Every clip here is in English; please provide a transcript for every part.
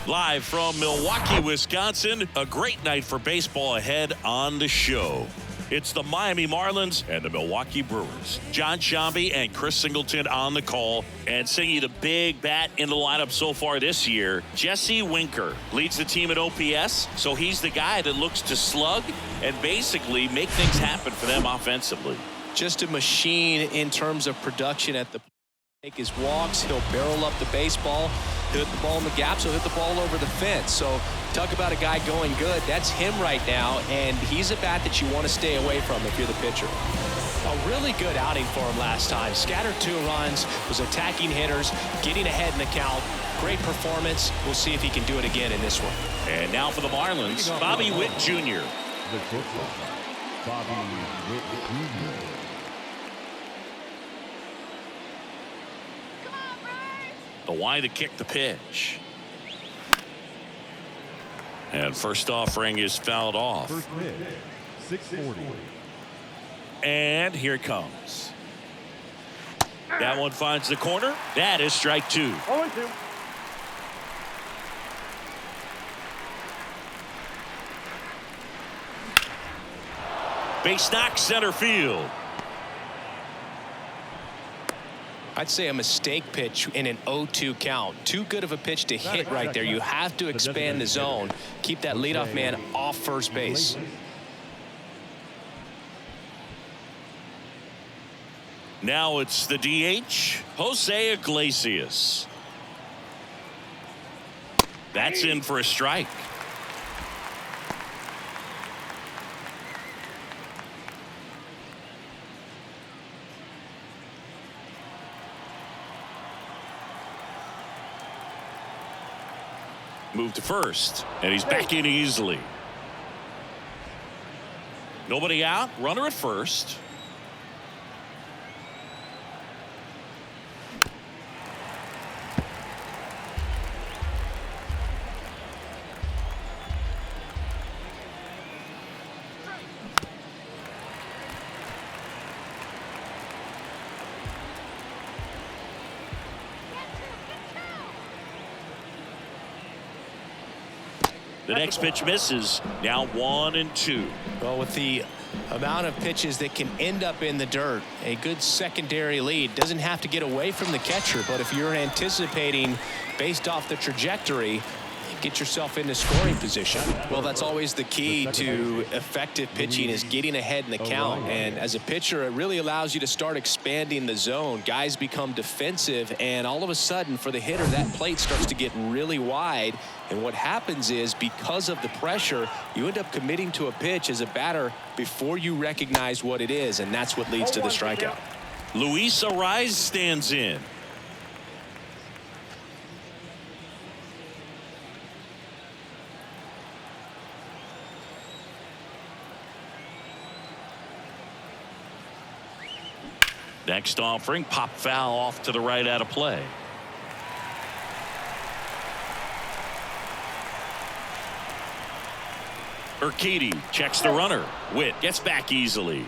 Live from Milwaukee, Wisconsin, a great night for baseball ahead on the show. It's the Miami Marlins and the Milwaukee Brewers. John Shambi and Chris Singleton on the call, and singing the big bat in the lineup so far this year. Jesse Winker leads the team at OPS, so he's the guy that looks to slug and basically make things happen for them offensively. Just a machine in terms of production at the plate. Take his walks, he'll barrel up the baseball, he'll hit the ball in the gaps, he'll hit the ball over the fence. So talk about a guy going good. That's him right now, and he's a bat that you want to stay away from if you're the pitcher. A really good outing for him last time. Scattered 2 runs, was attacking hitters, getting ahead in the count. Great performance. We'll see if he can do it again in this one. And now for the Marlins, Bobby Witt Jr. Bobby Witt Jr. The Y to kick the pitch. And first offering is fouled off. First pitch, 640. And here it comes. That one finds the corner. That is strike 2. 0-2. Base knock center field. I'd say a mistake pitch in an 0-2 count. Too good of a pitch to hit right there. You have to expand the zone. Keep that leadoff man off first base. Now it's the DH, Jose Iglesias. That's in for a strike. Move to first, and he's back in easily. Nobody out, runner at first. The next pitch misses. Now 1-2. Well, with the amount of pitches that can end up in the dirt, a good secondary lead. Doesn't have to get away from the catcher, but if you're anticipating based off the trajectory, get yourself into scoring position. Well, that's always the key to effective pitching, is getting ahead in the count. And as a pitcher, it really allows you to start expanding the zone. Guys become defensive, and all of a sudden for the hitter, that plate starts to get really wide. And what happens is, because of the pressure, you end up committing to a pitch as a batter before you recognize what it is, and that's what leads to the strikeout. Luis Arraez stands in. Next offering, pop foul off to the right out of play. Urquidy checks the runner. Witt gets back easily.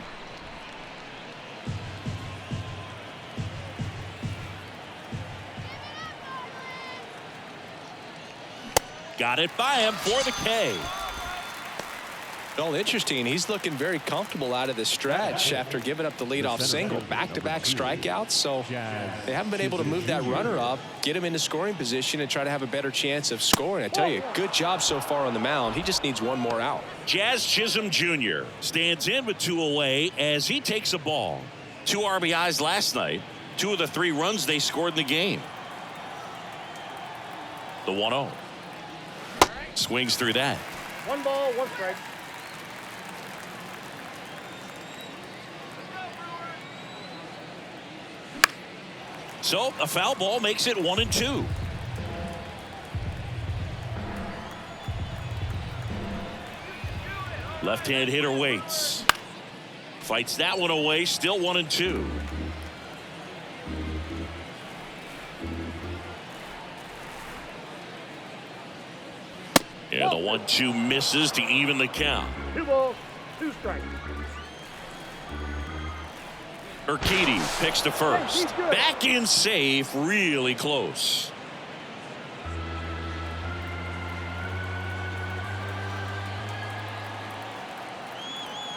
Got it by him for the K. Well, interesting. He's looking very comfortable out of the stretch after giving up the leadoff single. Back-to-back strikeouts, so they haven't been able to move that runner up, get him into scoring position, and try to have a better chance of scoring. I tell you, good job so far on the mound. He just needs one more out. Jazz Chisholm Jr. stands in with 2 away as he takes a ball. 2 RBIs last night. 2 of the 3 runs they scored in the game. The 1-0. Swings through that. 1 ball, 1 strike. So a foul ball makes it 1-2. Left-hand hitter waits. Fights that one away. Still 1-2. And the 1-2 misses to even the count. 2 balls, 2 strikes. Urquidy picks to first. Back in safe, really close.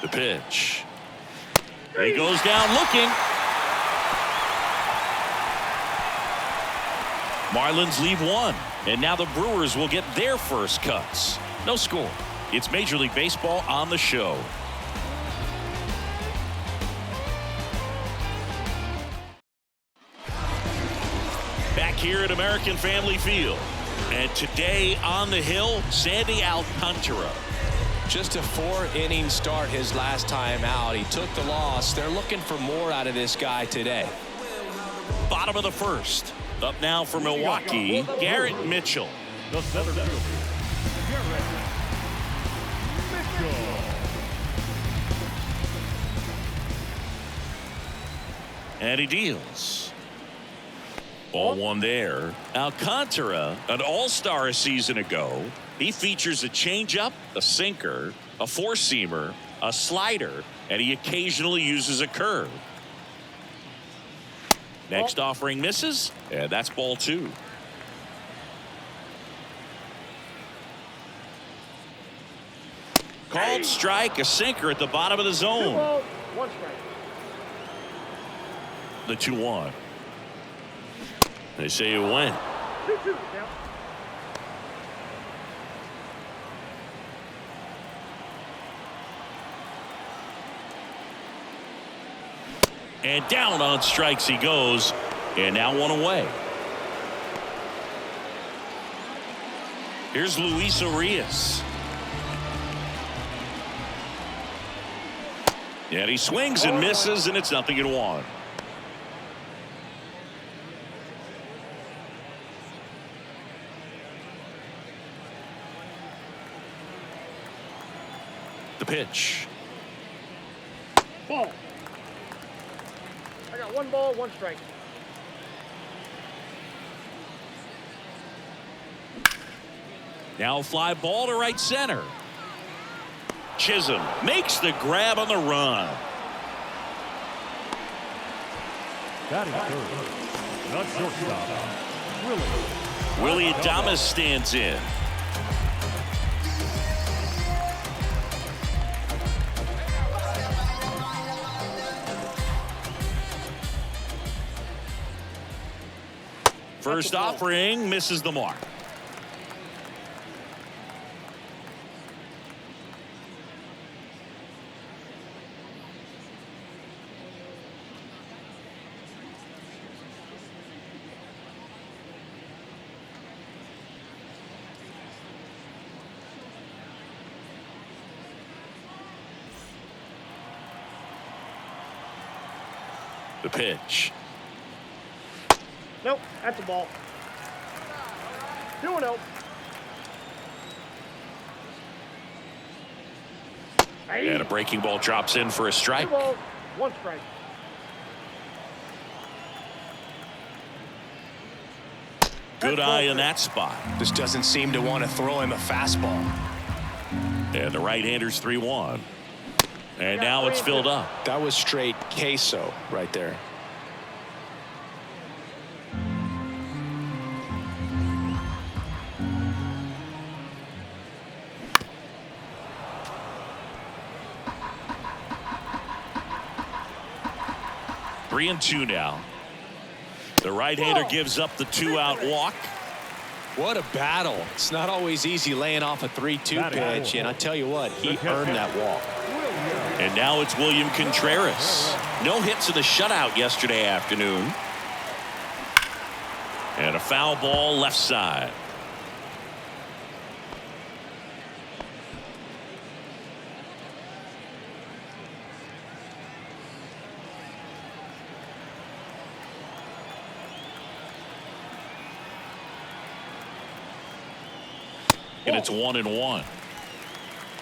The pitch. He goes down looking. Marlins leave one, and now the Brewers will get their first cuts. No score. It's Major League Baseball on the show. Back here at American Family Field, and today on the hill, Sandy Alcantara. Just a 4-inning start his last time out. He took the loss. They're looking for more out of this guy today. Bottom of the first. Up now for Milwaukee, Garrett Mitchell. The center fielder, Garrett Mitchell. And he deals. Ball one there. Alcantara, an all-star a season ago. He features a changeup, a sinker, a four-seamer, a slider, and he occasionally uses a curve. Next offering misses, and that's ball two. Called strike, a sinker at the bottom of the 2 zone. balls, 1 strike. The 2-1. They say it went. 2-2 now. And down on strikes he goes, and now one away. Here's Luis Urias. And he swings and misses, and it's 0-1. The pitch. Ball. I got 1 ball, 1 strike. Now a fly ball to right center. Chisholm makes the grab on the run. Batting third, the shortstop, Willie Adames stands in. First offering misses the mark. The pitch. Nope, that's a ball. 2-0. And a breaking ball drops in for a 2 strike. balls, 1 strike. Good eye in that spot. Just doesn't seem to want to throw him a fastball. And the right-hander's 3-1. And now it's filled up. That was straight queso right there. Three and two now. The right-hander gives up the 2-out walk. What a battle. It's not always easy laying off a 3-2 pitch, and I tell you what, he earned that walk. And now it's William Contreras. No hits in the shutout yesterday afternoon. And a foul ball left side. And it's 1-1.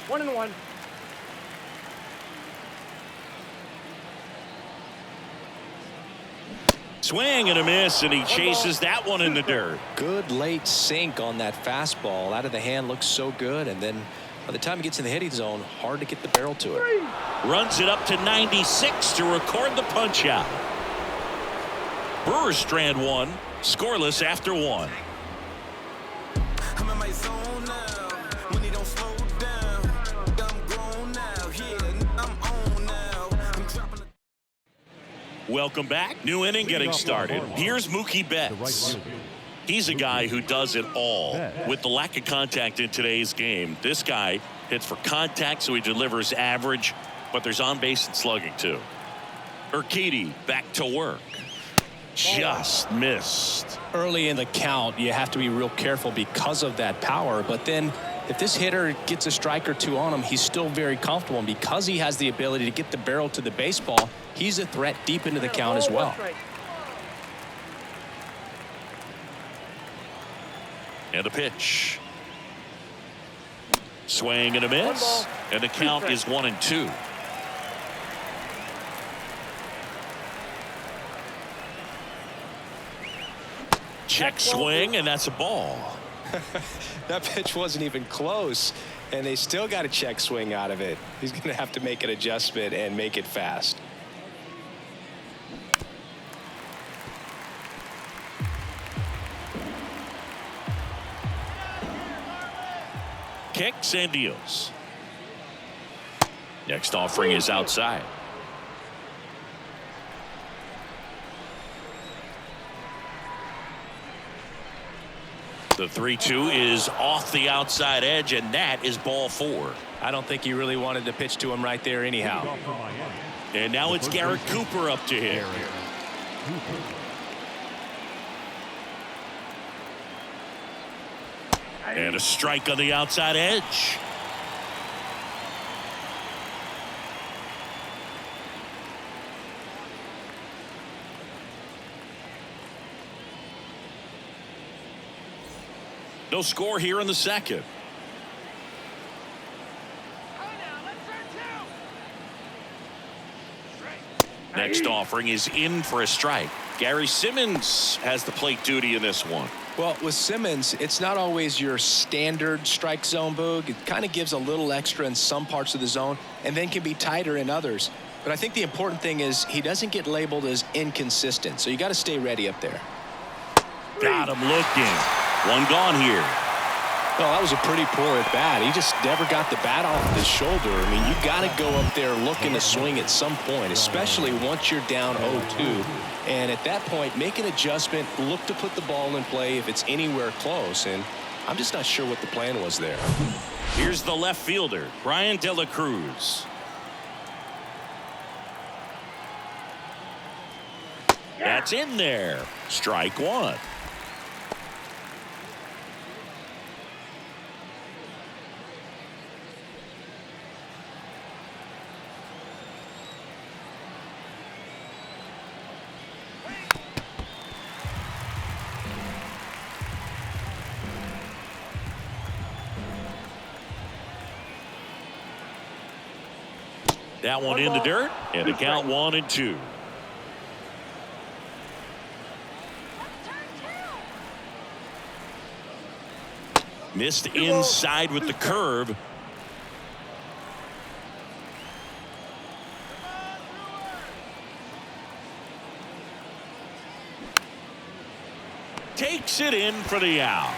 1-1. Swing and a miss, and he chases that one in the dirt. Good late sink on that fastball. Out of the hand looks so good, and then by the time he gets in the hitting zone, hard to get the barrel to it. Runs it up to 96 to record the punch out. Brewers strand one, scoreless after one. I'm in my zone now. When he don't slow down, I'm grown now. Yeah, I'm Welcome back. New inning getting started. Here's Mookie Betts. He's a guy who does it all. With the lack of contact in today's game, this guy hits for contact, so he delivers average, but there's on base and slugging too. Urquidy back to work. Just missed. Early in the count, you have to be real careful because of that power, but then if this hitter gets a strike or two on him, he's still very comfortable, and because he has the ability to get the barrel to the baseball, he's a threat deep into the count as well. And a pitch. Swing and a miss, and the count is 1-2. Check swing, and that's a ball. That pitch wasn't even close, and they still got a check swing out of it. He's going to have to make an adjustment and make it fast. Kicks and deals. Next offering is outside. The 3-2 is off the outside edge, and that is ball 4. I don't think he really wanted to pitch to him right there anyhow. And now it's Garrett Cooper up to hit. And a strike on the outside edge. No score here in the second. Next offering is in for a strike. Gary Simmons has the plate duty in this one. Well, with Simmons, it's not always your standard strike zone, Boog. It kind of gives a little extra in some parts of the zone and then can be tighter in others. But I think the important thing is he doesn't get labeled as inconsistent, so you got to stay ready up there. Got him looking. One gone here. Well, that was a pretty poor at bat. He just never got the bat off his shoulder. I mean, you got to go up there looking to swing at some point, especially once you're down 0-2. And at that point, make an adjustment, look to put the ball in play if it's anywhere close. And I'm just not sure what the plan was there. Here's the left fielder, Brian De La Cruz. That's in there. Strike one. That one in the dirt, and the count 1-2. Missed inside with the curve. Takes it in for the out.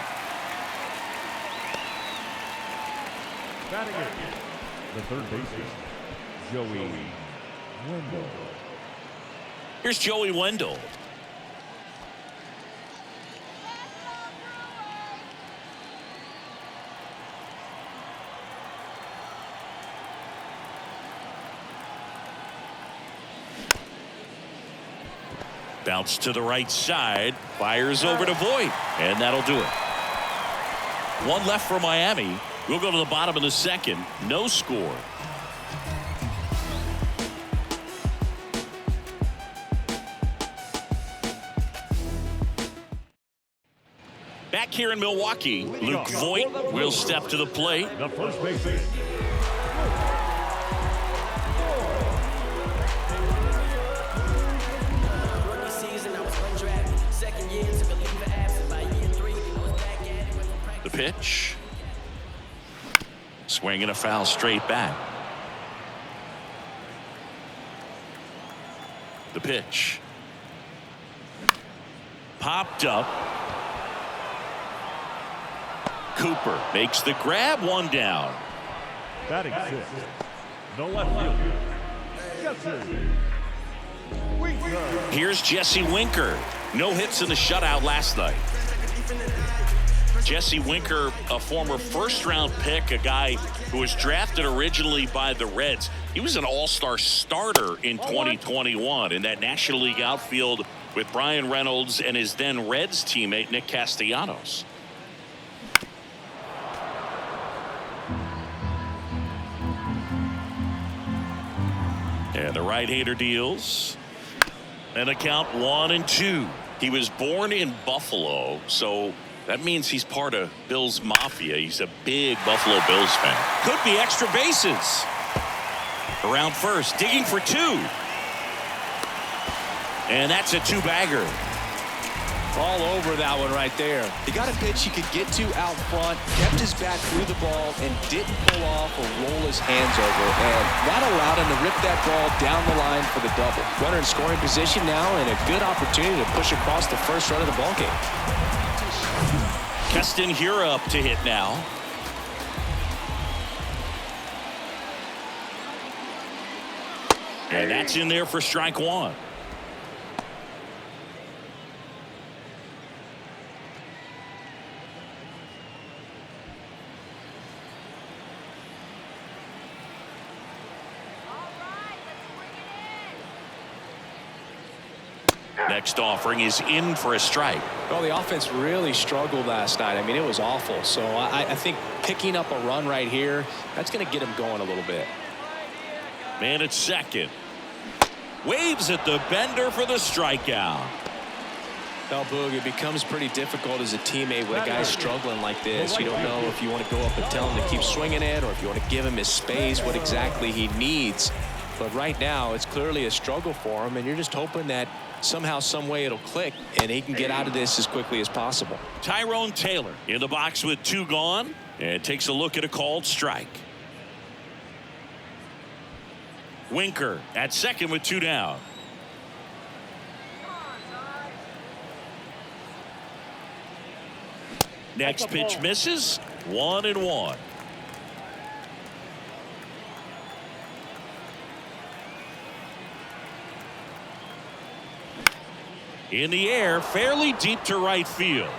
Batting it, the third baseman, Joey Wendell. Here's Joey Wendell. Bounce to the right side, fires over to Voit, and that'll do it. One left for Miami. We'll go to the bottom of the second. No score. Back here in Milwaukee, Luke Voit will step to the plate. The first baseman. The pitch. Swing and a foul straight back. The pitch. Popped up. Cooper makes the grab, one down. Batting sixth, the left fielder, Jesse Here's Jesse Winker. No hits in the shutout last night. Jesse Winker, a former first-round pick, a guy who was drafted originally by the Reds. He was an all-star starter in 2021 in that National League outfield with Brian Reynolds and his then Reds teammate Nick Castellanos. And the right-hander deals. And a count 1-2. He was born in Buffalo, so that means he's part of Bills Mafia. He's a big Buffalo Bills fan. Could be extra bases. Around first, digging for 2. And that's a 2-bagger. All over that one right there. He got a pitch he could get to out front, kept his bat through the ball, and didn't pull off or roll his hands over. And that allowed him to rip that ball down the line for the double. Runner in scoring position now, and a good opportunity to push across the first run of the ball game. Keston Hiura up to hit now. And that's in there for strike 1. Next offering is in for a strike. Well, the offense really struggled last night. I mean, it was awful. So I think picking up a run right here, that's going to get him going a little bit. Man at second. Waves at the bender for the strikeout. Well, Boog, it becomes pretty difficult as a teammate with a guy struggling like this. You don't know if you want to go up and tell him to keep swinging it or if you want to give him his space, what exactly he needs. But right now, it's clearly a struggle for him, and you're just hoping that somehow, some way it'll click, and he can get out of this as quickly as possible. Tyrone Taylor in the box with 2 gone, and takes a look at a called strike. Winker at second with 2 down. Next pitch misses. 1-1. In the air, fairly deep to right field.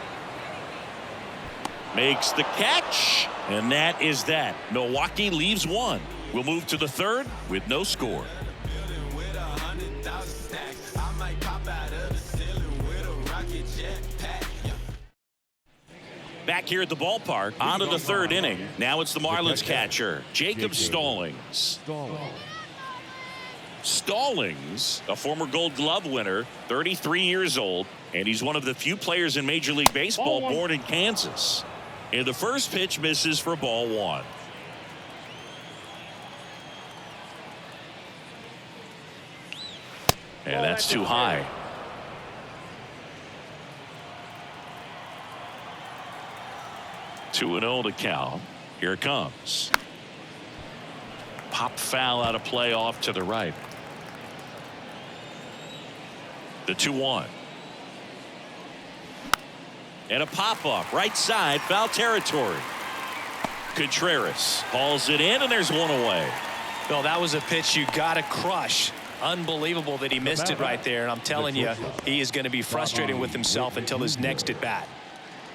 Makes the catch, and that is that. Milwaukee leaves 1. We'll move to the third with no score. Back here at the ballpark, on to the third inning. Now it's the Marlins catcher, Jacob Stallings. Stallings, a former Gold Glove winner, 33 years old, and he's one of the few players in Major League Baseball born in Kansas. And the first pitch misses for ball 1. And that's too high. Two and 0 to count. Here it comes. Pop foul out of play off to the right. The 2-1. And a pop up right side, foul territory. Contreras hauls it in, and there's 1 away. Well, that was a pitch you got to crush. Unbelievable that he missed it right there. And I'm telling you, he is going to be frustrated with himself until his next at bat.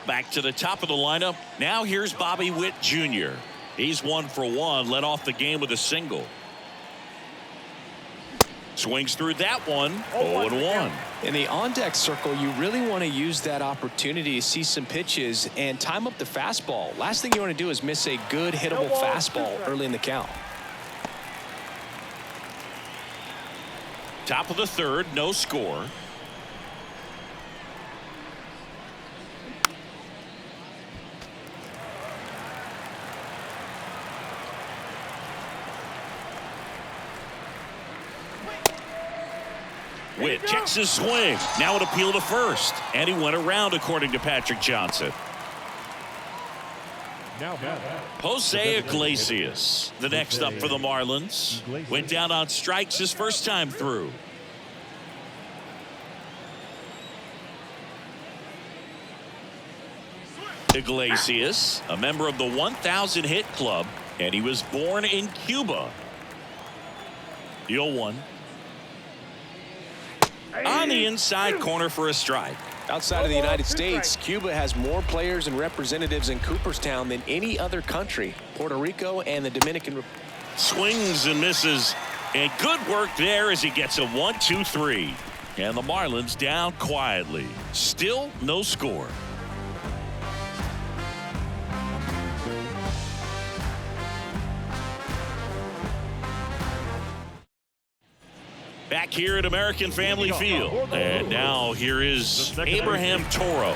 Back to the top of the lineup. Now here's Bobby Witt Jr. He's 1 for 1, led off the game with a single. Swings through that one. 0-1. In the on-deck circle, you really want to use that opportunity to see some pitches and time up the fastball. Last thing you want to do is miss a good hittable fastball early in the count. Top of the third, no score. Witt checks his swing. Now an appeal to first. And he went around, according to Patrick Johnson. Jose Iglesias, the next up for the Marlins. Went down on strikes his first time through. Iglesias, a member of the 1,000 hit club, and he was born in Cuba. The 0-1. On the inside corner for a strike. Outside of the United States, Cuba has more players and representatives in Cooperstown than any other country. Puerto Rico and the Dominican Republic. Swings and misses. And good work there as he gets a 1-2-3. And the Marlins down quietly. Still no score. Back here at American Family Field. And now here is Abraham Toro.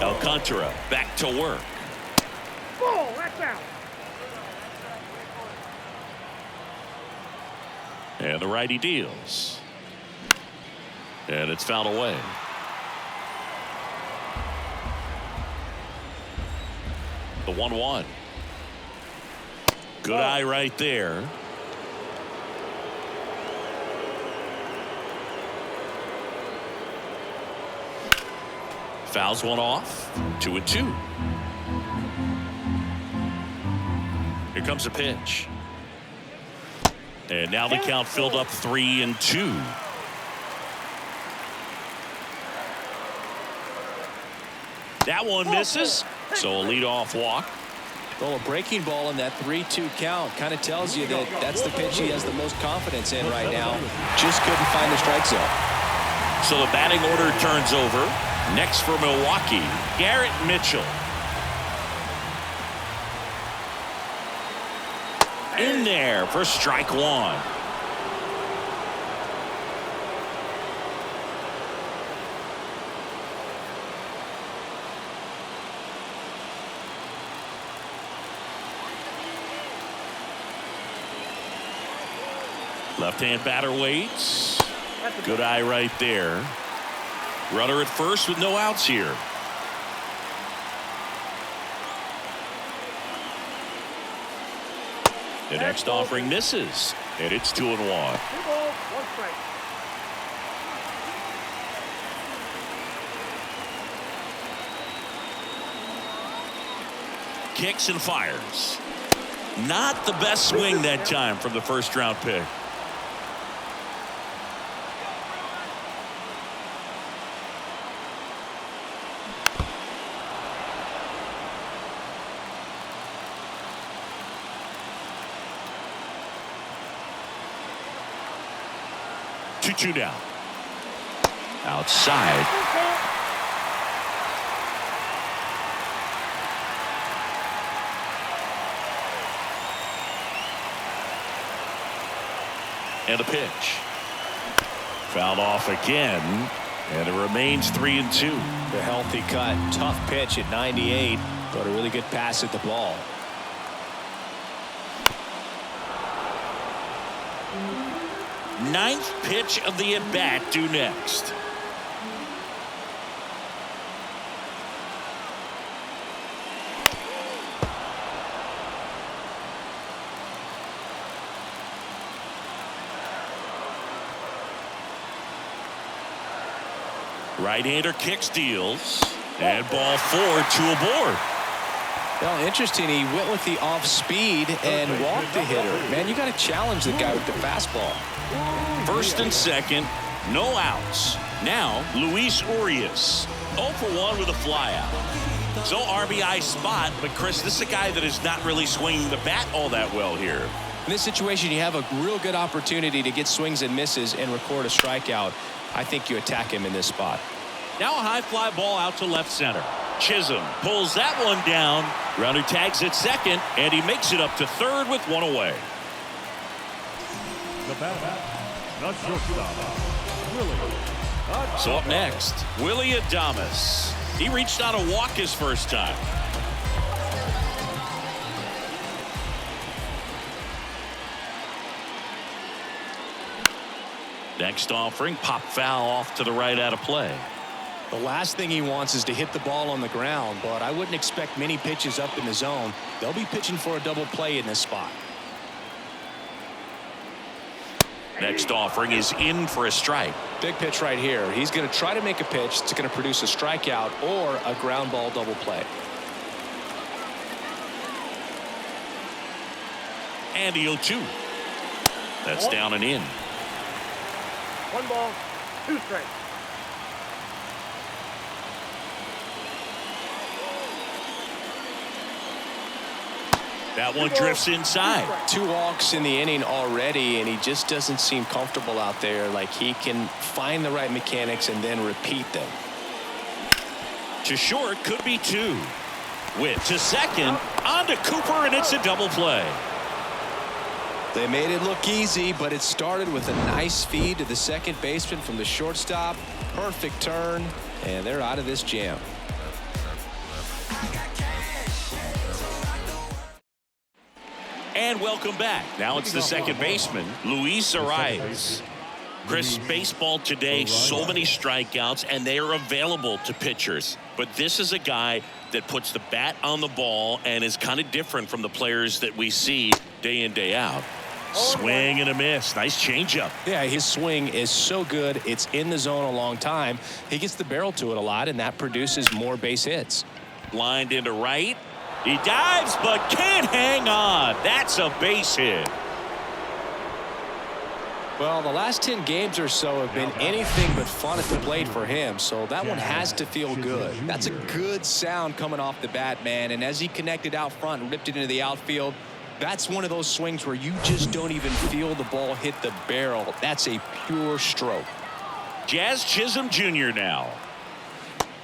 Alcantara back to work. Ball, that's out. And the righty deals. And it's fouled away. The 1-1. Good eye right there. Fouls one off. 2-2. Here comes a pitch. And now the count filled up 3-2. That one misses. So a leadoff walk. Well, a breaking ball in that 3-2 count kind of tells you that that's the pitch he has the most confidence in right now. Just couldn't find the strike zone. So the batting order turns over. Next for Milwaukee, Garrett Mitchell. In there for strike one. Left-hand batter waits. Good eye right there. Runner at first with no outs here. The next offering misses, and it's 2-1. 2 balls, 1 strike. Kicks and fires. Not the best swing that time from the first-round pick. Two down. Outside. And a pitch. Fouled off again. And it remains 3-2. The healthy cut. Tough pitch at 98. But a really good pass at the ball. Ninth pitch of the at-bat due next. Right-hander kicks, deals, and ball 4, 2 aboard. Well, interesting. He went with the off speed and walked the hitter. Man, you got to challenge the guy with the fastball. First and second, no outs. Now, Luis Urias, 0 for 1 with a flyout. So RBI spot, but Chris, this is a guy that is not really swinging the bat all that well here. In this situation, you have a real good opportunity to get swings and misses and record a strikeout. I think you attack him in this spot. Now a high fly ball out to left center. Chisholm pulls that one down. Grounder tags at second, and he makes it up to third with 1 away. The batter, the shortstop, Willie. So up next, Willie Adames. He reached out a walk his first time. Next offering, pop foul off to the right out of play. The last thing he wants is to hit the ball on the ground, but I wouldn't expect many pitches up in the zone. They'll be pitching for a double play in this spot. Next offering is in for a strike. Big pitch right here. He's going to try to make a pitch that's going to produce a strikeout or a ground ball double play. And the 0-2. That's down and in. 1 ball, 2 strikes. That one drifts inside. 2 walks in the inning already, and he just doesn't seem comfortable out there. Like he can find the right mechanics and then repeat them. To short, could be 2. Whip to second, on to Cooper, and it's a double play. They made it look easy, but it started with a nice feed to the second baseman from the shortstop. Perfect turn, and they're out of this jam. And welcome back. Now it's the second baseman, Luis Arias. Chris, baseball today, so many strikeouts, and they are available to pitchers. But this is a guy that puts the bat on the ball and is kind of different from the players that we see day in, day out. Swing and a miss. Nice changeup. Yeah, his swing is so good. It's in the zone a long time. He gets the barrel to it a lot, and that produces more base hits. Lined into right. He dives, but can't hang on. That's a base hit. Well, the last 10 games or so have been anything but fun at the plate for him, so that one has to feel good. That's a good sound coming off the bat, man, and as he connected out front and ripped it into the outfield, that's one of those swings where you just don't even feel the ball hit the barrel. That's a pure stroke. Jazz Chisholm Jr. now.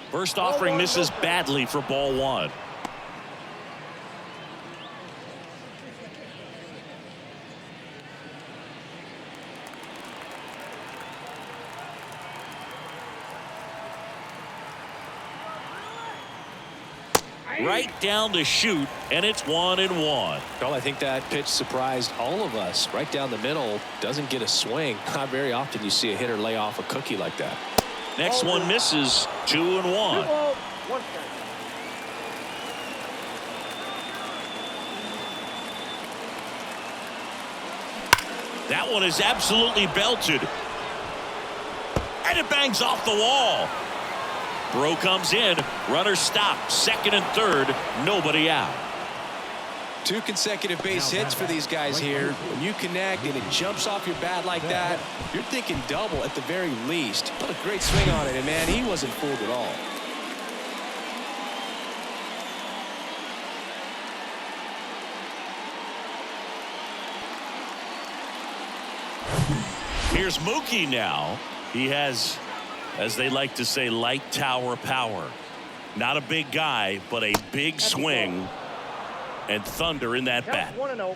First offering misses badly for ball 1. Right down the chute, and it's 1-1. Well, I think that pitch surprised all of us. Right down the middle, doesn't get a swing. Not very often you see a hitter lay off a cookie like that. Next one misses. 2-1. 2 balls, 1 strike. That one is absolutely belted. And it bangs off the wall. Throw comes in. Runner stopped. Second and third. Nobody out. 2 consecutive base hits for these guys here. When you connect and it jumps off your bat like that, you're thinking double at the very least. What a great swing on it, and man, he wasn't fooled at all. Here's Mookie now. He has, as they like to say, light tower power. Not a big guy, but a big swing and thunder in that bat. 1-0.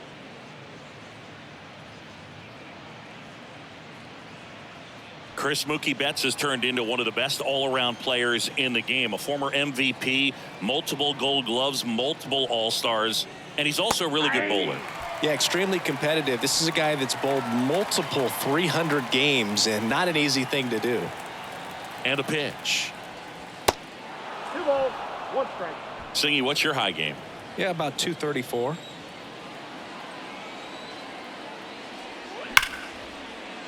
Chris Mookie Betts has turned into one of the best all-around players in the game. A former MVP, multiple Gold Gloves, multiple All-Stars, and he's also a really good bowler. Yeah, extremely competitive. This is a guy that's bowled multiple 300 games, and not an easy thing to do. And a pitch. 2 balls, 1 strike. Singy, what's your high game? Yeah, about 234.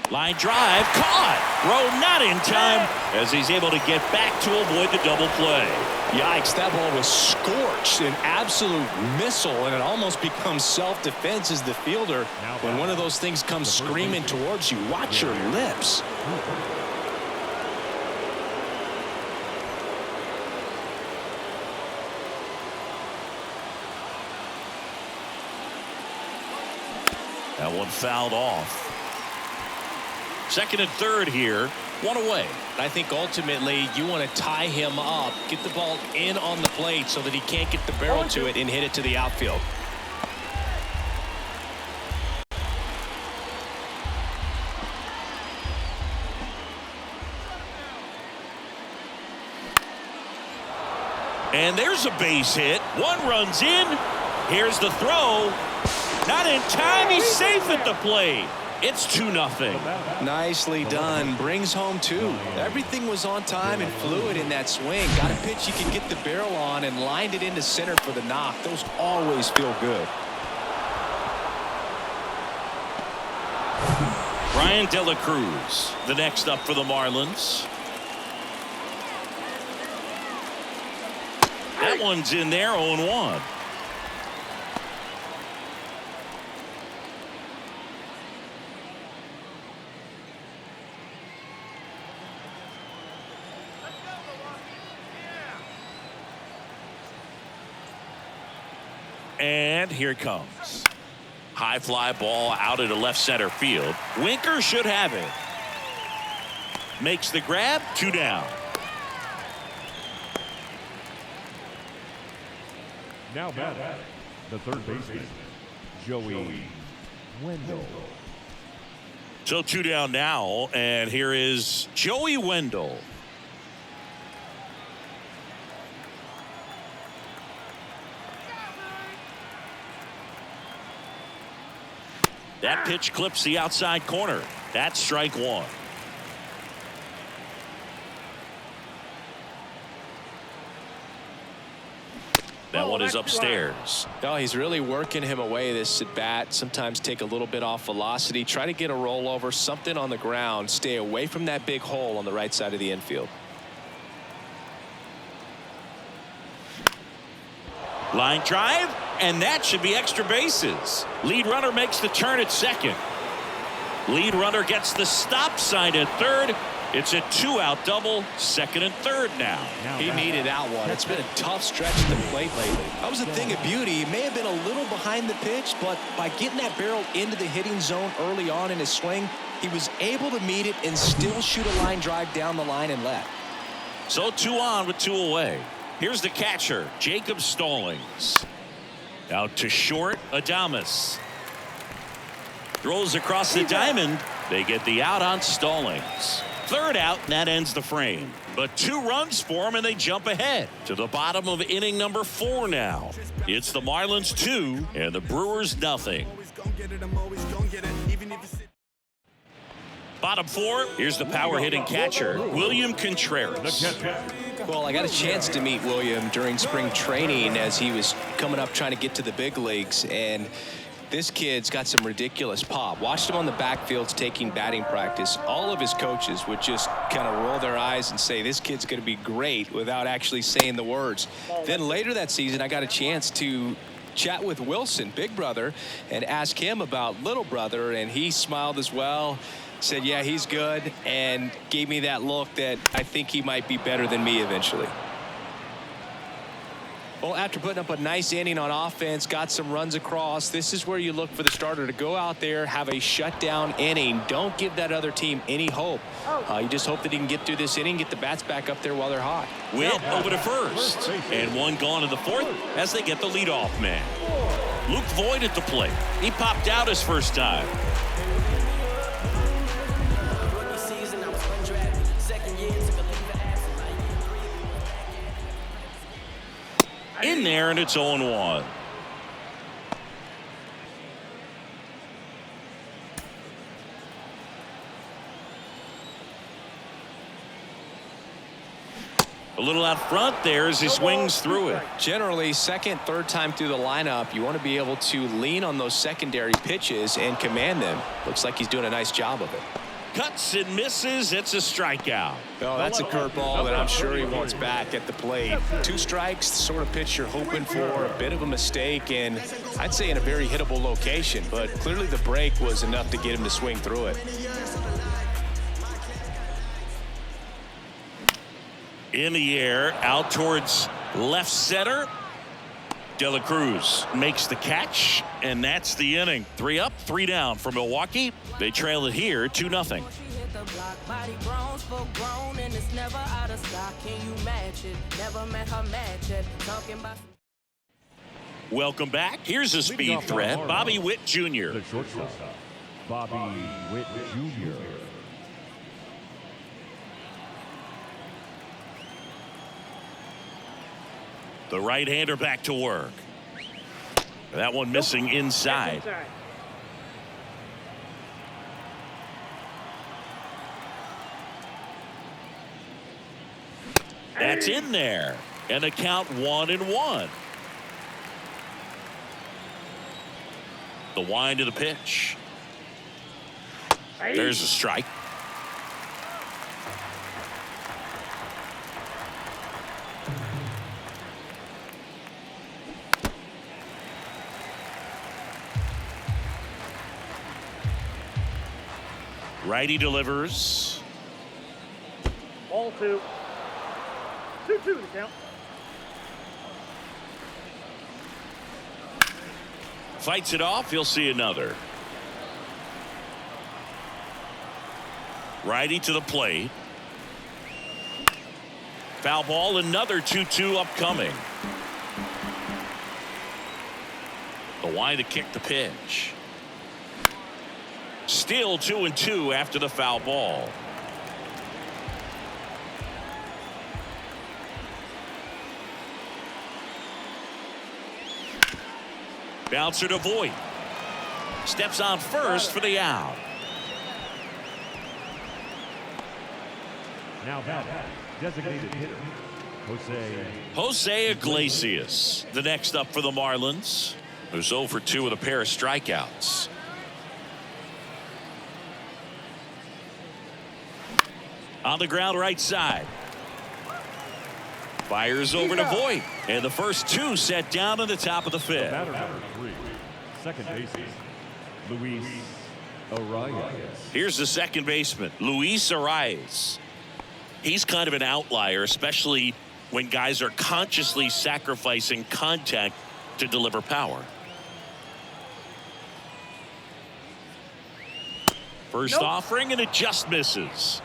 Line drive, caught. Throw not in time as he's able to get back to avoid the double play. Yikes, that ball was scorched, an absolute missile, and it almost becomes self-defense as the fielder. When one of those things comes screaming towards you, watch your lips. That one fouled off. Second and third here, 1 away. I think ultimately you want to tie him up, get the ball in on the plate so that he can't get the barrel to it and hit it to the outfield. And there's a base hit. 1 runs in. Here's the throw. Not in time. He's safe at the plate. It's 2-0. Nicely done. Brings home 2. Everything was on time and fluid in that swing. Got a pitch you can get the barrel on and lined it into center for the knock. Those always feel good. Brian De La Cruz, the next up for the Marlins. That one's in there, 0-1. And here it comes. High fly ball out into left center field. Winker should have it. Makes the grab. 2 down. Now batting, the third baseman, Joey Wendell. So 2 down now, and here is Joey Wendell. That pitch clips the outside corner. That's strike 1. That one is upstairs. Oh, he's really working him away this at bat. Sometimes take a little bit off velocity. Try to get a rollover, something on the ground. Stay away from that big hole on the right side of the infield. Line drive, and that should be extra bases. Lead runner makes the turn at second. Lead runner gets the stop sign at third. It's a 2-out double, second and third now. He needed that one. It's been a tough stretch at the plate lately. That was a thing of beauty. He may have been a little behind the pitch, but by getting that barrel into the hitting zone early on in his swing, he was able to meet it and still shoot a line drive down the line and left. So 2 on with 2 away. Here's the catcher, Jacob Stallings. Out to short, Adames. Throws across the diamond. They get the out on Stallings. 3rd out, and that ends the frame. But 2 runs for him, and they jump ahead to the bottom of inning number 4 now. It's the Marlins 2 and the Brewers nothing. Bottom 4, here's the power hitting catcher, William Contreras. Well, I got a chance to meet William during spring training as he was coming up trying to get to the big leagues, and this kid's got some ridiculous pop. Watched him on the backfields taking batting practice. All of his coaches would just kind of roll their eyes and say, this kid's going to be great, without actually saying the words. Then later that season, I got a chance to chat with Wilson, big brother, and ask him about little brother, and he smiled as well. Said, yeah, he's good, and gave me that look that I think he might be better than me eventually. Well, after putting up a nice inning on offense, got some runs across, this is where you look for the starter to go out there, have a shutdown inning. Don't give that other team any hope. You just hope that he can get through this inning, get the bats back up there while they're hot. Witt over to first, and 1 gone in the 4th as they get the leadoff man. Luke Voigt at the plate. He popped out his first time. In there, and it's 0-1. A little out front there as he swings through it. Generally, second, third time through the lineup, you want to be able to lean on those secondary pitches and command them. Looks like he's doing a nice job of it. Cuts and misses. It's a strikeout. Oh, that's a curveball that I'm sure he wants back at the plate. 2 strikes, the sort of pitch you're hoping for. A bit of a mistake, and I'd say in a very hittable location, but clearly the break was enough to get him to swing through it. In the air, out towards left center. De La Cruz makes the catch, and that's the inning. 3 up, 3 down for Milwaukee. They trail it here 2-0. Welcome back. Here's a speed threat, Bobby Witt Jr. The shortstop, Bobby Witt Jr. The right-hander back to work. That one missing inside. That's in there. And the count 1-1. The wind of the pitch. There's a strike. Righty delivers. Ball 2. 2-2 the count. Fights it off. He'll see another. Righty to the plate. Foul ball. Another 2-2 upcoming. The line to kick the pitch. Still 2-2 after the foul ball. Bouncer to Voit. Steps on first for the out. Now that designated hitter, Jose Iglesias, the next up for the Marlins, who's 0 for 2 with a pair of strikeouts. On the ground right side. Fires over to Voit. And the first 2 set down in the top of the 5th. batter number 3, second baseman, Luis Arias. Here's the second baseman, Luis Arias. He's kind of an outlier, especially when guys are consciously sacrificing contact to deliver power. First offering, and it just misses.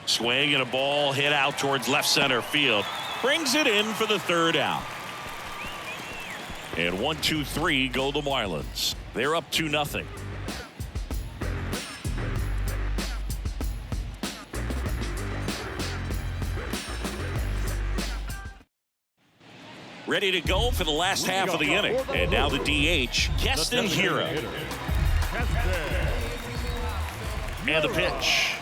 Swing and a ball hit out towards left center field. Brings it in for the 3rd out. And 1, 2, 3 go the Marlins. They're up 2-0. Ready to go for the last half of the inning. And now the DH, Keston Hiura. And the pitch.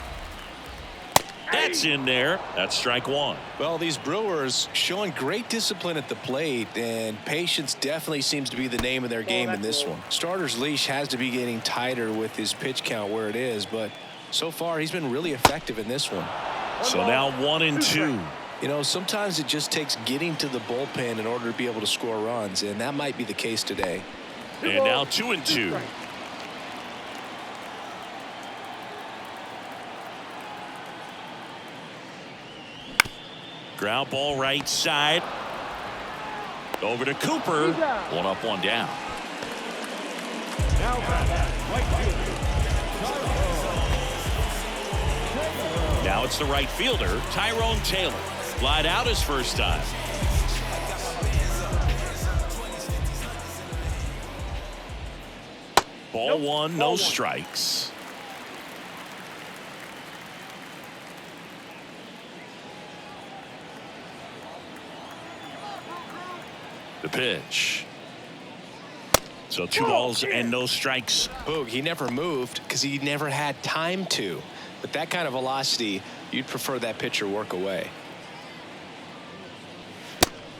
That's in there. That's strike 1. Well, these Brewers showing great discipline at the plate, and patience definitely seems to be the name of their game in this one. Starter's leash has to be getting tighter with his pitch count where it is, but so far he's been really effective in this one. So now 1 and 2. You know, sometimes it just takes getting to the bullpen in order to be able to score runs, and that might be the case today. And now 2 and 2. Ground ball right side. Over to Cooper. 1 up, 1 down. Now right fielder. Now it's the right fielder, Tyrone Taylor. Flied out his first time. Ball 1, no strikes. The pitch. So 2 balls and no strikes. Boog, he never moved because he never had time to. With that kind of velocity, you'd prefer that pitcher work away.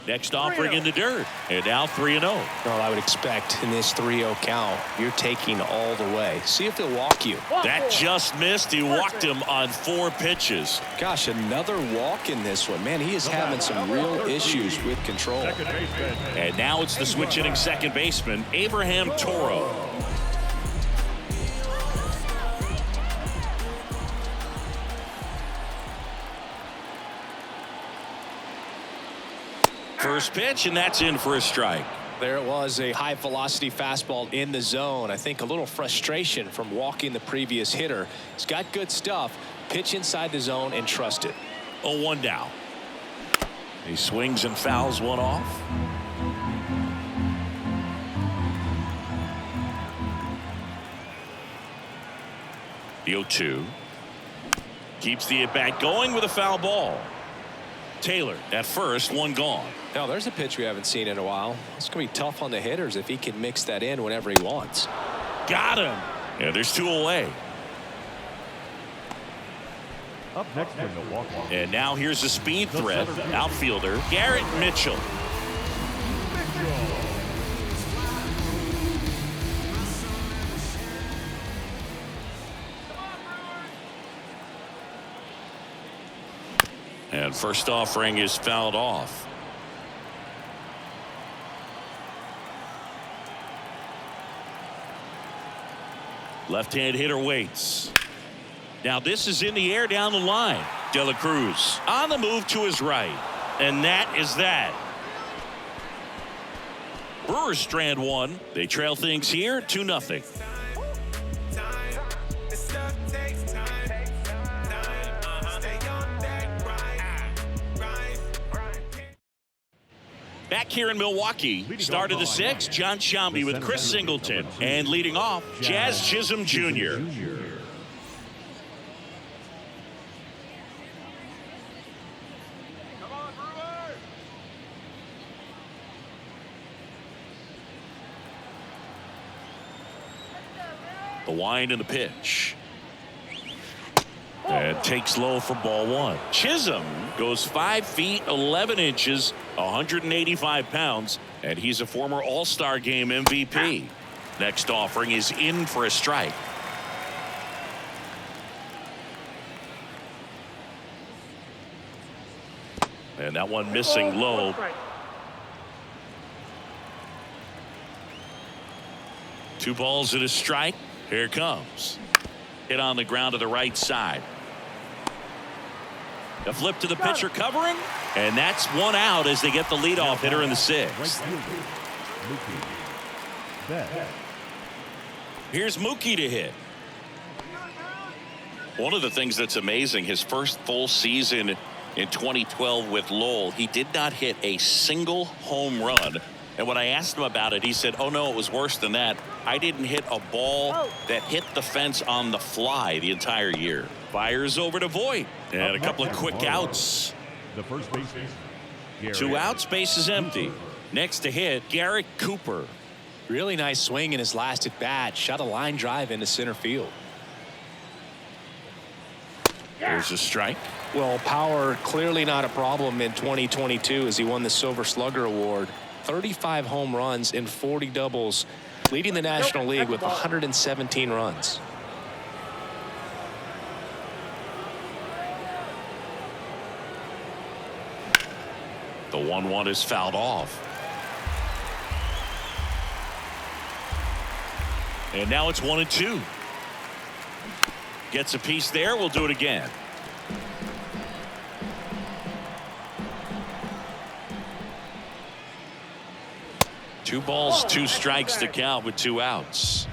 Next offering in the dirt. And now 3-0. Well, I would expect in this 3-0 count, you're taking all the way. See if he'll walk you. That just missed. He walked him on 4 pitches. Gosh, another walk in this one. Man, he is having some real issues with control. And now it's the switch hitting second baseman, Abraham Toro. First pitch, and that's in for a strike. There it was, a high velocity fastball in the zone. I think a little frustration from walking the previous hitter. He's got good stuff. Pitch inside the zone and trust it. 0-1 down. He swings and fouls one off. The 0-2. Keeps the at-bat going with a foul ball. Taylor at first, 1 gone. Now there's a pitch we haven't seen in a while. It's going to be tough on the hitters if he can mix that in whenever he wants. Got him. Yeah, there's 2 away. Up next for Milwaukee. And now here's the speed threat. Outfielder Garrett Mitchell. And first offering is fouled off. Left-hand hitter waits. Now this is in the air down the line. De La Cruz on the move to his right. And that is that. Brewers strand one. They trail things here 2-0. Back here in Milwaukee, start of the sixth, John Shambi with Chris Singleton. And leading off, Jazz Chisholm Jr. The wind and the pitch. And takes low for ball one. Chisholm goes 5 feet 11 inches, 185 pounds, and he's a former All-Star Game MVP. Next offering is in for a strike. And that one missing low. Two balls and a strike. Here it comes. Hit on the ground to the right side. A flip to the pitcher covering, and that's one out as they get the leadoff hitter in the sixth. Here's Mookie to hit. One of the things that's amazing, his first full season in 2012 with Lowell, he did not hit a single home run. And when I asked him about it, he said, oh, no, it was worse than that. I didn't hit a ball that hit the fence on the fly the entire year. Fires over to Voit. And a couple of quick outs. The first baseman. 2 outs, base is empty. Next to hit, Garrett Cooper. Really nice swing in his last at bat. Shot a line drive into center field. There's a strike. Well, power clearly not a problem in 2022 as he won the Silver Slugger Award. 35 home runs and 40 doubles, leading the National League with 117 runs. The 1-1 is fouled off. And now it's 1-2. Gets a piece there. We'll do it again. Two balls, 2 strikes to count with 2 outs.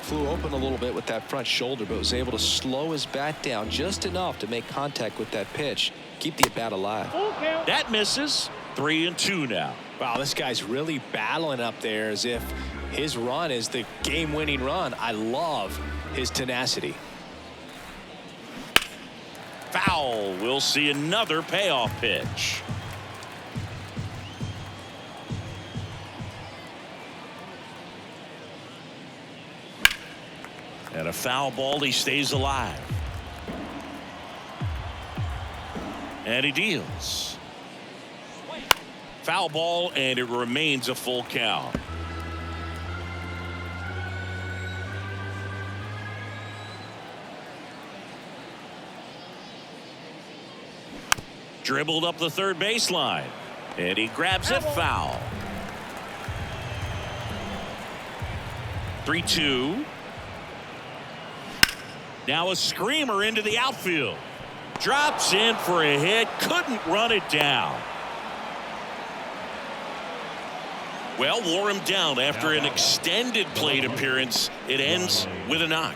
Flew open a little bit with that front shoulder, but was able to slow his bat down just enough to make contact with that pitch. Keep the at-bat alive. That misses. 3-2 now. Wow, this guy's really battling up there as if his run is the game-winning run. I love his tenacity. Foul. We'll see another payoff pitch. And a foul ball. He stays alive. And he deals. Foul ball, and it remains a full count. Dribbled up the third baseline, and he grabs it foul. 3-2. Now a screamer into the outfield. Drops in for a hit. Couldn't run it down. Well, wore him down after an extended plate appearance. It ends with a knock.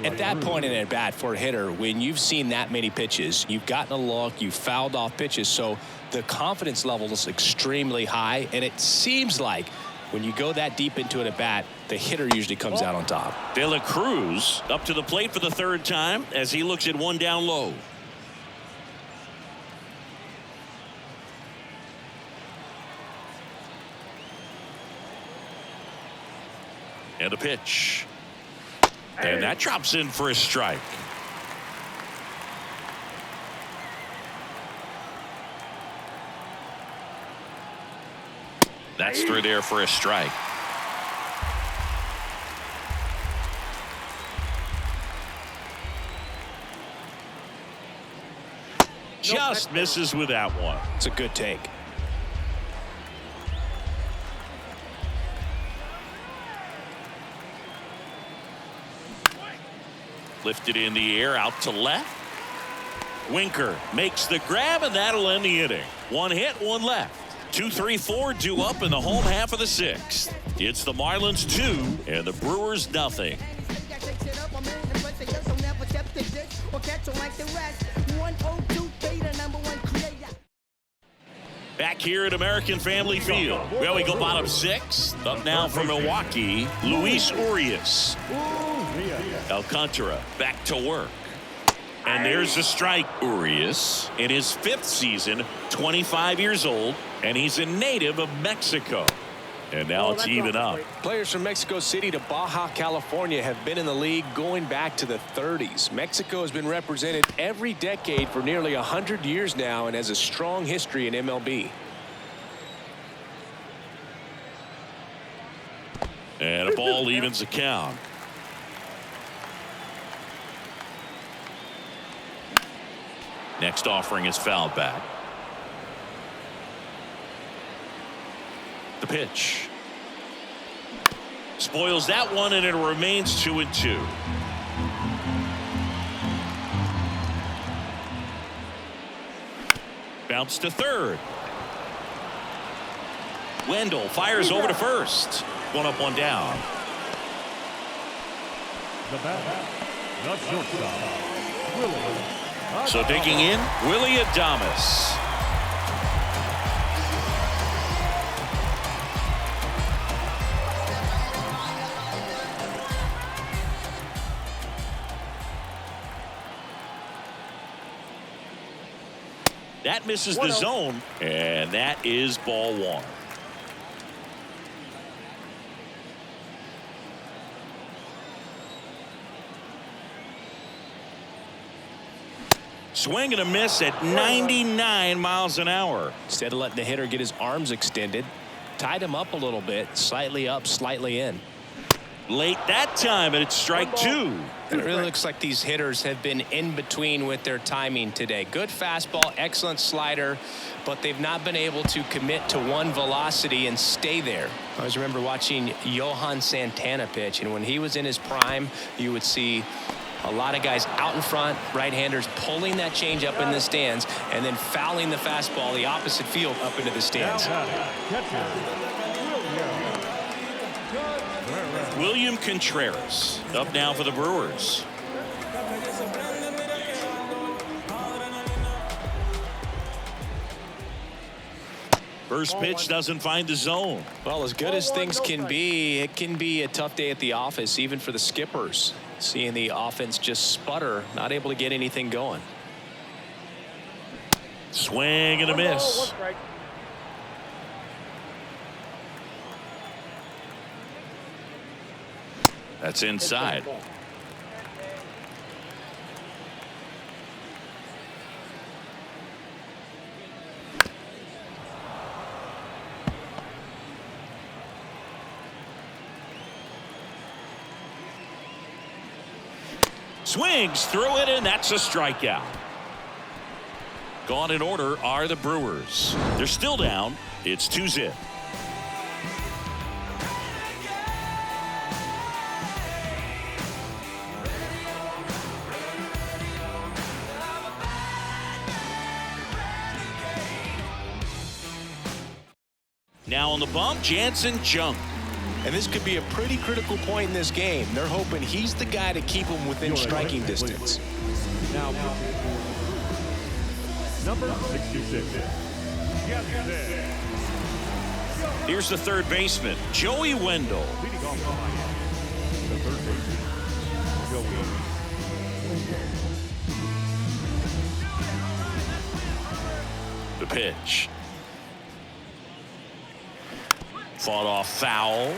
At that point in at bat for a hitter, when you've seen that many pitches, you've gotten a look, you've fouled off pitches, so the confidence level is extremely high, and it seems like when you go that deep into an at bat, the hitter usually comes out on top. De La Cruz up to the plate for the third time as he looks at one down low. And a pitch. And that drops in for a strike. That's through there for a strike. Just misses with that one. It's a good take. Lifted in the air out to left. Winker makes the grab, and that'll end the inning. One hit, one left. 2, 3, 4 due up in the home half of the 6th. It's the Marlins 2 and the Brewers nothing. Back here at American Family Field. Well, we go bottom 6. Up now for Milwaukee, Luis Urias. Alcantara back to work. And there's a strike. Urias in his 5th season, 25 years old, and he's a native of Mexico. And now it's even up. Players from Mexico City to Baja California have been in the league going back to the 30s. Mexico has been represented every decade for nearly 100 years now and has a strong history in MLB. And a ball evens the count. Next offering is fouled back. The pitch. Spoils that one, and it remains 2-2. Bounce to third. Wendell fires over to first. One up, one down. The batter, the shortstop, Willie. So digging in, Willie Adames. That misses the zone, and that is ball one. Swing and a miss at 99 miles an hour. Instead of letting the hitter get his arms extended, tied him up a little bit, slightly up, slightly in. Late that time, and it's strike two. It really looks like these hitters have been in between with their timing today. Good fastball, excellent slider, but they've not been able to commit to one velocity and stay there. I always remember watching Johan Santana pitch, and when he was in his prime, you would see a lot of guys out in front, right-handers pulling that change up in the stands and then fouling the fastball the opposite field up into the stands. William Contreras up now for the Brewers. First pitch doesn't find the zone. Well, as good as things can be, it can be a tough day at the office, even for the skippers. Seeing the offense just sputter, not able to get anything going. Swing and a miss. That's inside. Swings through it, and that's a strikeout. Gone in order are the Brewers. They're still down. It's 2-0. Now on the bump, Jansen Junk. And this could be a pretty critical point in this game. They're hoping he's the guy to keep them within striking distance. Now, number 66. Here's the third baseman, Joey Wendell. Leading off the third baseman, Joey. The pitch. Fought off foul.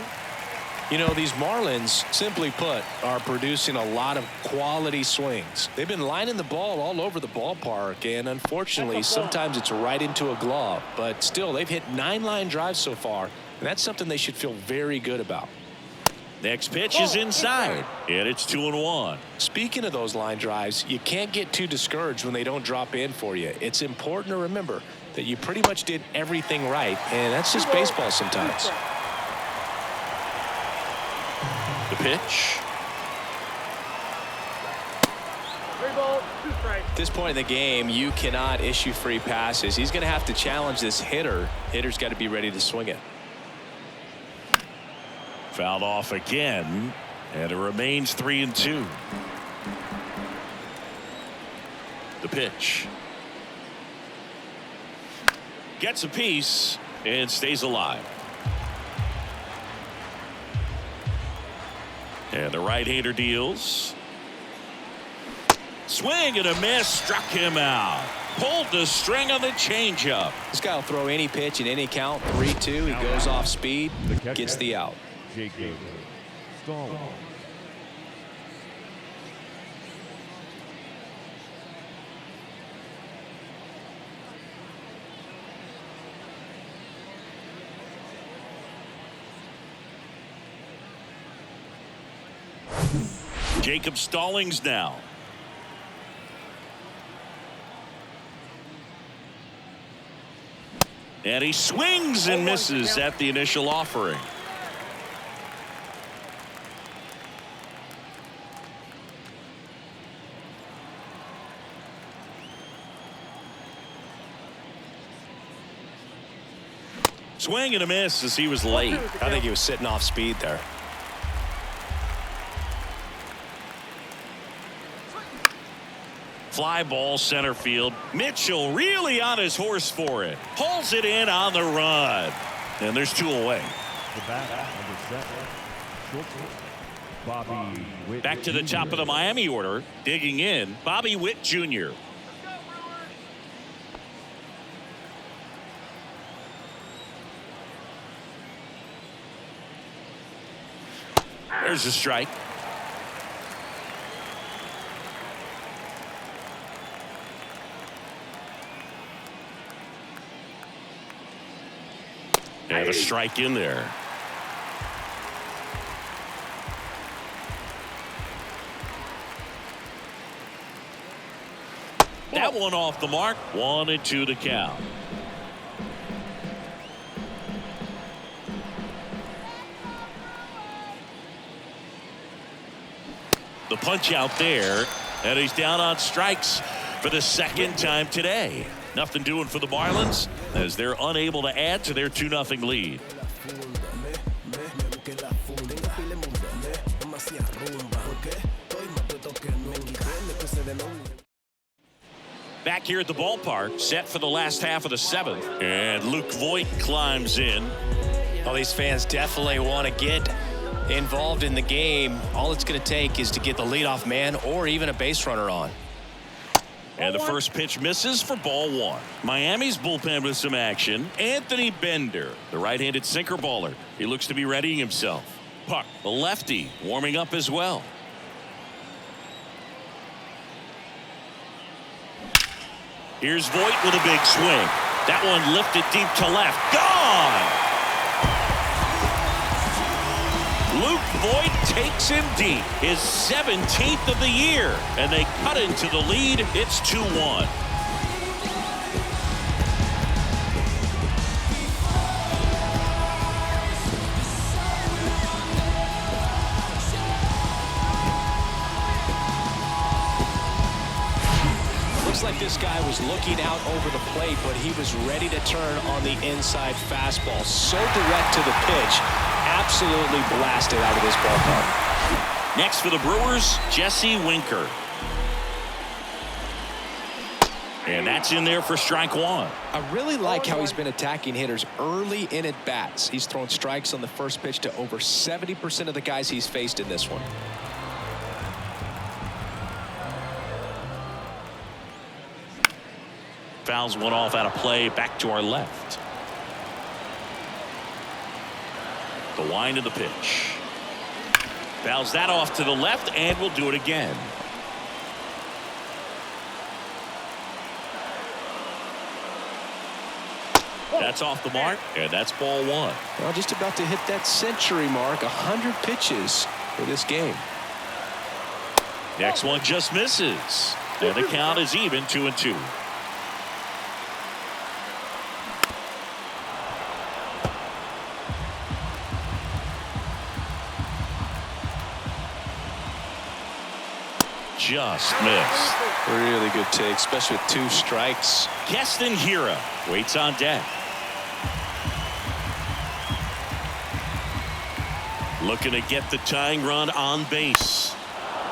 You know, these Marlins, simply put, are producing a lot of quality swings. They've been lining the ball all over the ballpark, and unfortunately, sometimes it's right into a glove. But still, they've hit 9 line drives so far, and that's something they should feel very good about. Next pitch is inside, and it's 2-1. Speaking of those line drives, you can't get too discouraged when they don't drop in for you. It's important to remember that you pretty much did everything right, and that's just baseball sometimes. The pitch. At this point in the game, you cannot issue free passes. He's going to have to challenge this hitter. Hitter's got to be ready to swing it. Fouled off again, and it remains 3-2. The pitch. Gets a piece and stays alive. And the right-hander deals. Swing and a miss, struck him out. Pulled the string on the changeup. This guy will throw any pitch in any count. 3-2. He goes off speed, gets the out. Jacob Stallings. Jacob Stallings now. And he swings and misses at the initial offering. Swing and a miss as he was late. I think he was sitting off speed there. Fly ball center field. Mitchell really on his horse for it. Pulls it in on the run. And there's 2 away. The bat, number 7, shortstop, Bobby Witt. Back to the top of the Miami order. Digging in, Bobby Witt Jr. There's a strike. And a strike in there. That one off the mark. 1-2 to count. The punch out there, and he's down on strikes for the 2nd time today. Nothing doing for the Marlins as they're unable to add to their 2-0 lead. Back here at the ballpark, set for the last half of the 7th, and Luke Voit climbs in. Well, these fans definitely want to get involved in the game. All it's going to take is to get the leadoff man or even a base runner on. And the first pitch misses for ball 1. Miami's bullpen with some action. Anthony Bender, the right-handed sinker baller. He looks to be readying himself. Puck, the lefty, warming up as well. Here's Voit with a big swing. That one lifted deep to left. Gone! Luke Voit takes him deep, his 17th of the year, and they cut into the lead. It's 2-1. Looks like this guy was looking out over the plate, but he was ready to turn on the inside fastball. So direct to the pitch. Absolutely blasted out of this ballpark. Next for the Brewers, Jesse Winker. And that's in there for strike 1. I really like how he's been attacking hitters early in at bats. He's thrown strikes on the first pitch to over 70% of the guys he's faced in this one. Fouls one off out of play, back to our left. The wind of the pitch. Fouls that off to the left, and we'll do it again. That's off the mark, and that's ball 1. Well, just about to hit that century mark. 100 pitches for this game. Next one just misses. And the count is even, 2-2. just missed. Really good take, especially with 2 strikes. Keston Hiura waits on deck. Looking to get the tying run on base.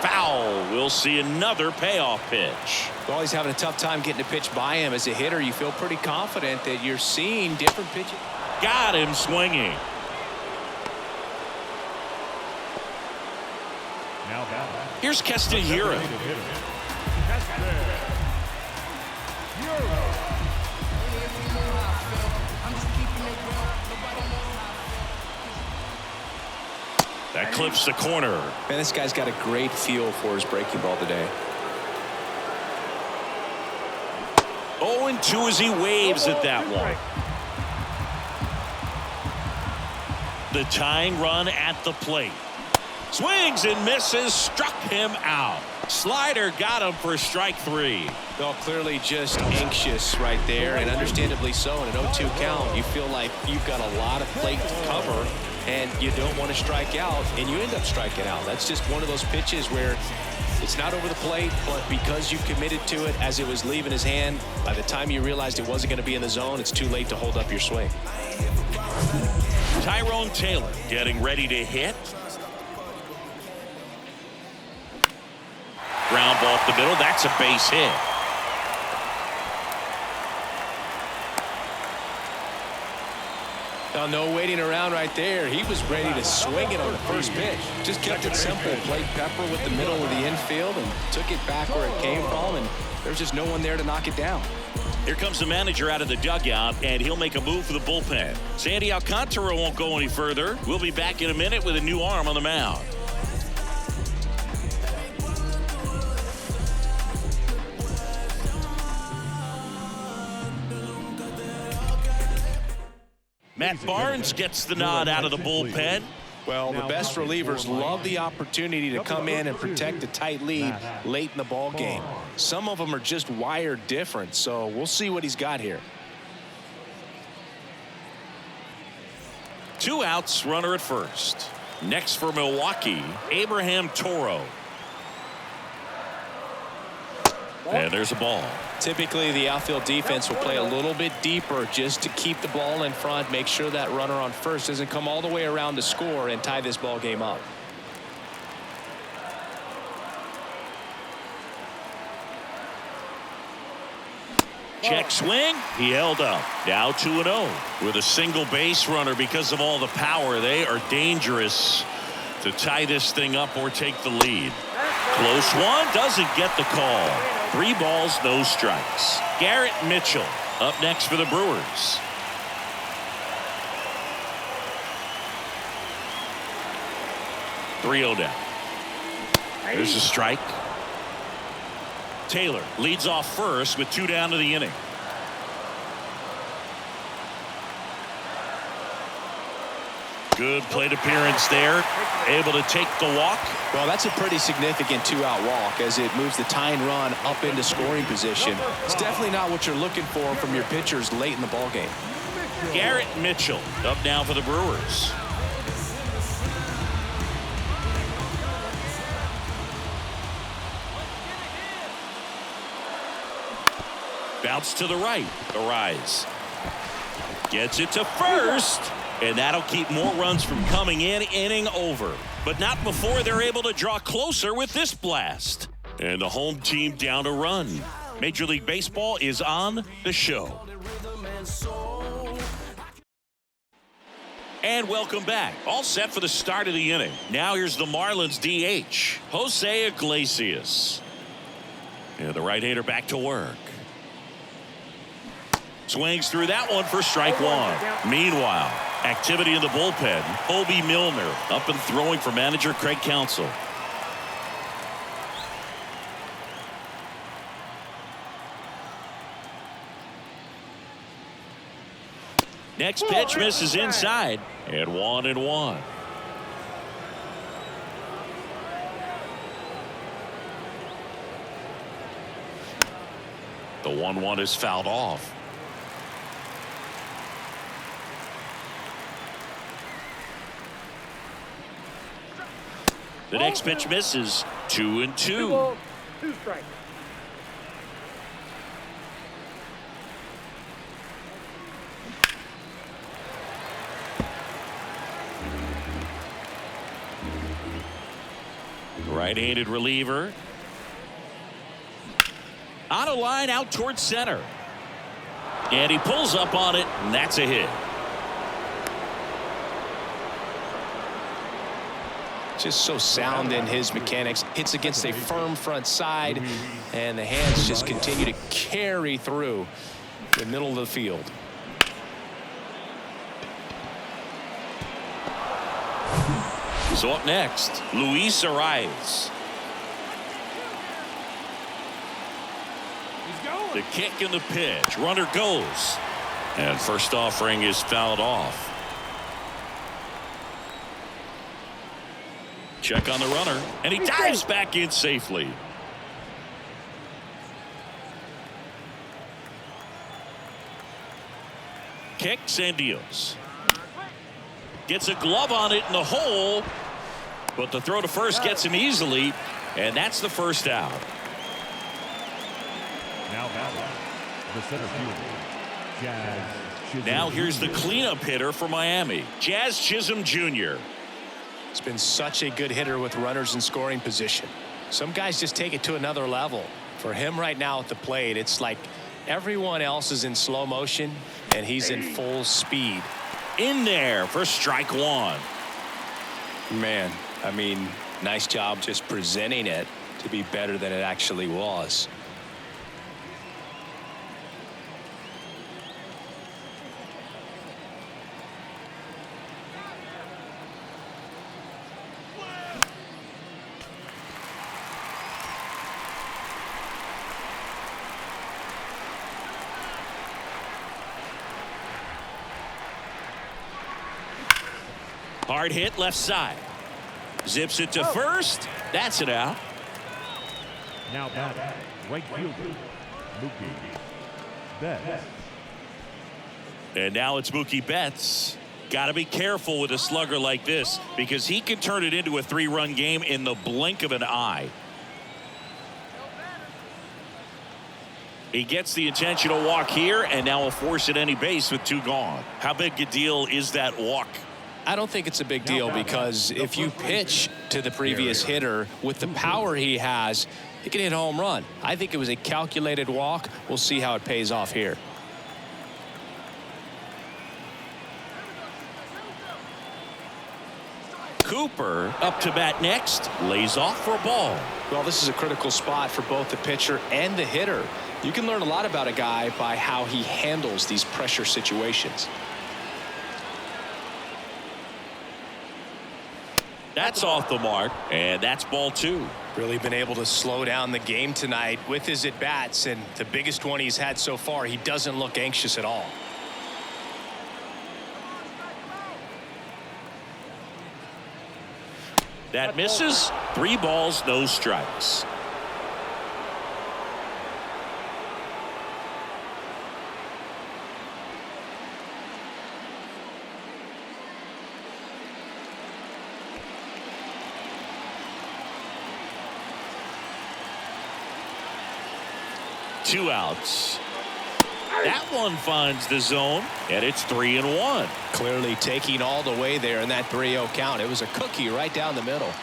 Foul. We'll see another payoff pitch. Well, he's having a tough time getting a pitch by him. As a hitter, you feel pretty confident that you're seeing different pitches. Got him swinging. Now back. Here's Keston Hiura. That clips the corner. Man, this guy's got a great feel for his breaking ball today. 0-2 as he waves at that one. The tying run at the plate. Swings and misses, struck him out. Slider got him for strike 3. Well, clearly just anxious right there, and understandably so. In an 0-2 count, you feel like you've got a lot of plate to cover, and you don't want to strike out, and you end up striking out. That's just one of those pitches where it's not over the plate, but because you committed to it as it was leaving his hand, by the time you realized it wasn't going to be in the zone, it's too late to hold up your swing. Tyrone Taylor getting ready to hit. Ground ball up the middle. That's a base hit. Now, no waiting around right there. He was ready to swing it on the first pitch. Just kept it simple. Played Pepper with the middle of the infield and took it back where it came from, and there's just no one there to knock it down. Here comes the manager out of the dugout, and he'll make a move for the bullpen. Sandy Alcantara won't go any further. We'll be back in a minute with a new arm on the mound. Matt Barnes gets the nod out of the bullpen. Well, the best relievers love the opportunity to come in and protect a tight lead late in the ball game. Some of them are just wired different, so we'll see what he's got here. 2 outs, runner at first. Next for Milwaukee, Abraham Toro. And there's a ball. Typically, the outfield defense will play a little bit deeper just to keep the ball in front, make sure that runner on first doesn't come all the way around to score and tie this ball game up. Check swing. He held up. Now 2-0 with a single base runner. Because of all the power, they are dangerous to tie this thing up or take the lead. Close one, doesn't get the call. 3 balls, no strikes. Garrett Mitchell up next for the Brewers. .3-0 down. There's a strike. Taylor leads off first with 2 down to the inning. Good plate appearance there. Able to take the walk. Well, that's a pretty significant 2-out walk as it moves the tying run up into scoring position. It's definitely not what you're looking for from your pitchers late in the ball game. Garrett Mitchell up now for the Brewers. Bounce to the right. The rise. Gets it to first. And that'll keep more runs from coming in. Inning over. But not before they're able to draw closer with this blast. And the home team down a run. Major League Baseball is on the show. And welcome back. All set for the start of the inning. Now here's the Marlins DH, Jose Iglesias. And the right-hander back to work. Swings through that one for strike 1. Meanwhile, activity in the bullpen. Bobby Milner up and throwing for manager Craig Counsell. Next pitch misses inside. And 1-1. The 1-1 is fouled off. The next pitch misses. 2-2. 2 strikes. Right-handed reliever. On a line out towards center. And he pulls up on it, and that's a hit. Just so sound in his mechanics. Hits against a firm front side, and the hands just continue to carry through the middle of the field. So up next, Luis Arias. The kick and the pitch. Runner goes. And first offering is fouled off. Check on the runner. And he dives back in safely. Kicks and deals. Gets a glove on it in the hole. But the throw to first gets him easily. And that's the first out. Now batting, the center fielder, Jazz Chisholm. Now here's the cleanup hitter for Miami, Jazz Chisholm Jr. It's been such a good hitter with runners in scoring position. Some guys just take it to another level. For him right now at the plate, it's like everyone else is in slow motion and he's in full speed. In there for strike one. Man, I mean, nice job just presenting it to be better than it actually was. Hard hit left side. Zips it to first. That's it out. Now batting, right fielder, Mookie Betts. And now it's Mookie Betts. Got to be careful with a slugger like this because he can turn it into a 3-run game in the blink of an eye. He gets the intentional walk here and now will force at any base with 2 gone. How big a deal is that walk? I don't think it's a big deal because if you pitch to the previous hitter with the power he has, he can hit a home run. I think it was a calculated walk. We'll see how it pays off here. Cooper up to bat next, lays off for a ball. Well, this is a critical spot for both the pitcher and the hitter. You can learn a lot about a guy by how he handles these pressure situations. That's off the mark, and that's ball 2. Really been able to slow down the game tonight with his at-bats, and the biggest one he's had so far, he doesn't look anxious at all. That misses. 3 balls, no strikes. Two outs. That one finds the zone, and it's 3-1. Clearly taking all the way there in that 3-0 count. It was a cookie right down the middle.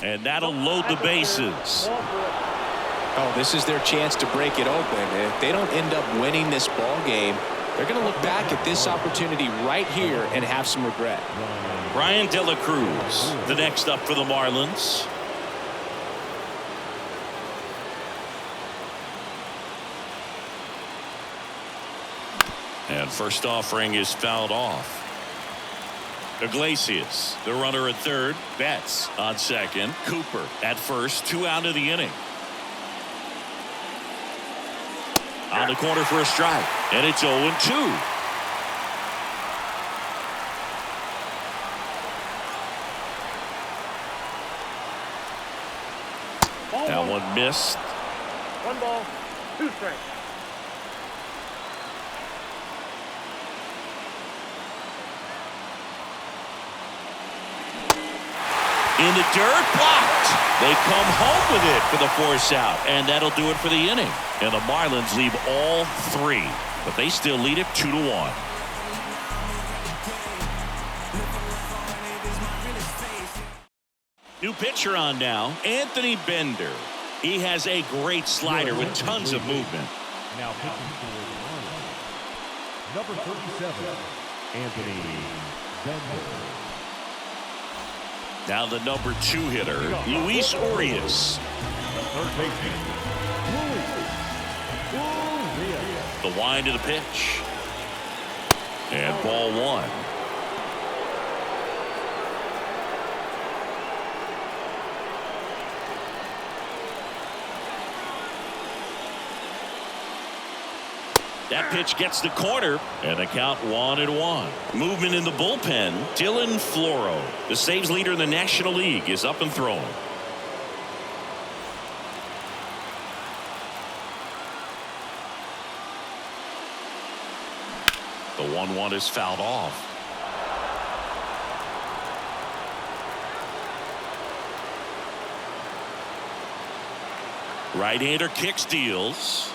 And that'll load the bases. Oh, this is their chance to break it open. If they don't end up winning this ball game, they're going to look back at this opportunity right here and have some regret. Brian De La Cruz, the next up for the Marlins. And first offering is fouled off. Iglesias, the runner at third. Betts on second. Cooper at first. 2 out of the inning. On the corner for a strike. And it's 0-2. That one missed. 1 ball, 2 strikes. In the dirt, blocked. They come home with it for the force out, and that'll do it for the inning. And the Marlins leave all three, but they still lead it 2-1. New pitcher on now, Anthony Bender. He has a great slider with tons of movement. Now pitching for the Marlins, number 37, Anthony Bender. Now the number 2 hitter, Luis Urias. Third baseman, Luis Urias. The wind of the pitch. And ball 1. That pitch gets the corner, and the count 1-1. Movement in the bullpen, Dylan Floro. The saves leader in the National League is up and throwing. The 1-1 is fouled off. Right-hander kicks, deals.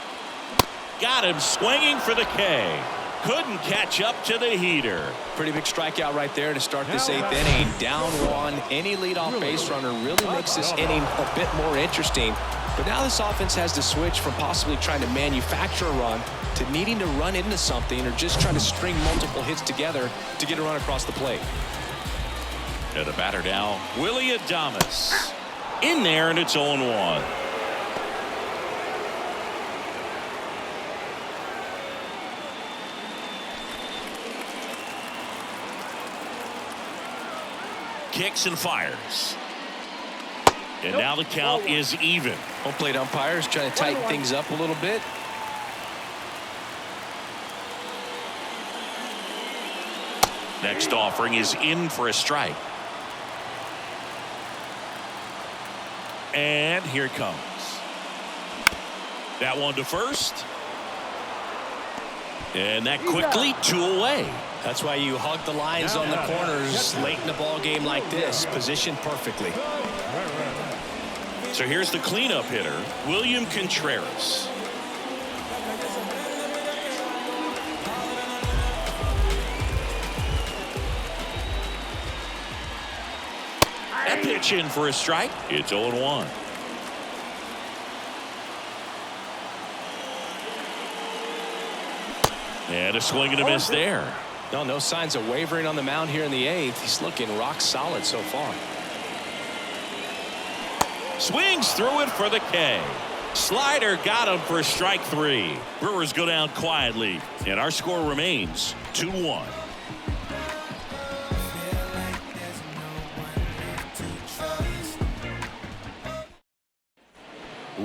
Got him swinging for the K. Couldn't catch up to the heater. Pretty big strikeout right there to start this 8th inning. Down 1. Any leadoff base runner really makes this inning a bit more interesting. But now this offense has to switch from possibly trying to manufacture a run to needing to run into something or just trying to string multiple hits together to get a run across the plate. And the batter now, Willie Adames. In there, and it's 0-1. Kicks and fires. And now the count is even. Home plate umpires trying to tighten things up a little bit. Next offering is in for a strike. And here it comes. That one to first. And that quickly 2 away. That's why you hug the lines on the corners late in the ball game like this. Positioned perfectly. So here's the cleanup hitter, William Contreras. That pitch in for a strike. It's 0-1. And a swing and a miss there. No signs of wavering on the mound here in the 8th. He's looking rock solid so far. Swings through it for the K. Slider got him for strike 3. Brewers go down quietly, and our score remains 2-1.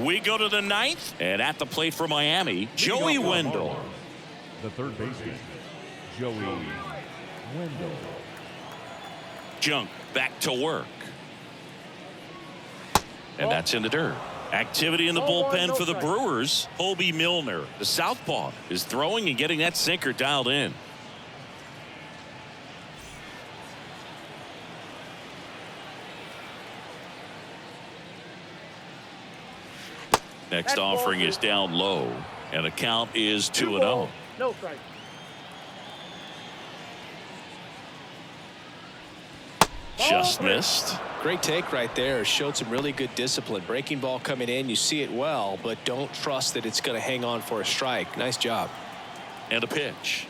We go to the 9th, and at the plate for Miami, Joey Wendell. The third baseman, Joey Wendell. Junk back to work. And that's in the dirt. Activity in the bullpen for the Brewers. Hobie Milner, the southpaw, is throwing and getting that sinker dialed in. Next offering is down low, and the count is 2-0. No strike. Just missed. Great take right there. Showed some really good discipline. Breaking ball coming in. You see it well, but don't trust that it's going to hang on for a strike. Nice job. And a pitch.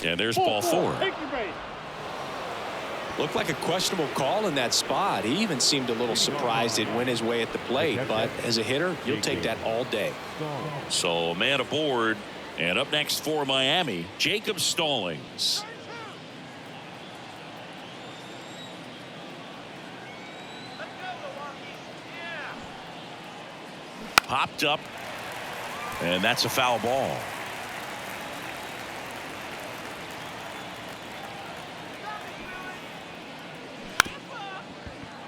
And there's ball 4. Take your base. Looked like a questionable call in that spot. He even seemed a little surprised it went his way at the plate. But as a hitter, you'll take that all day. So a man aboard. And up next for Miami, Jacob Stallings. Popped up, and that's a foul ball.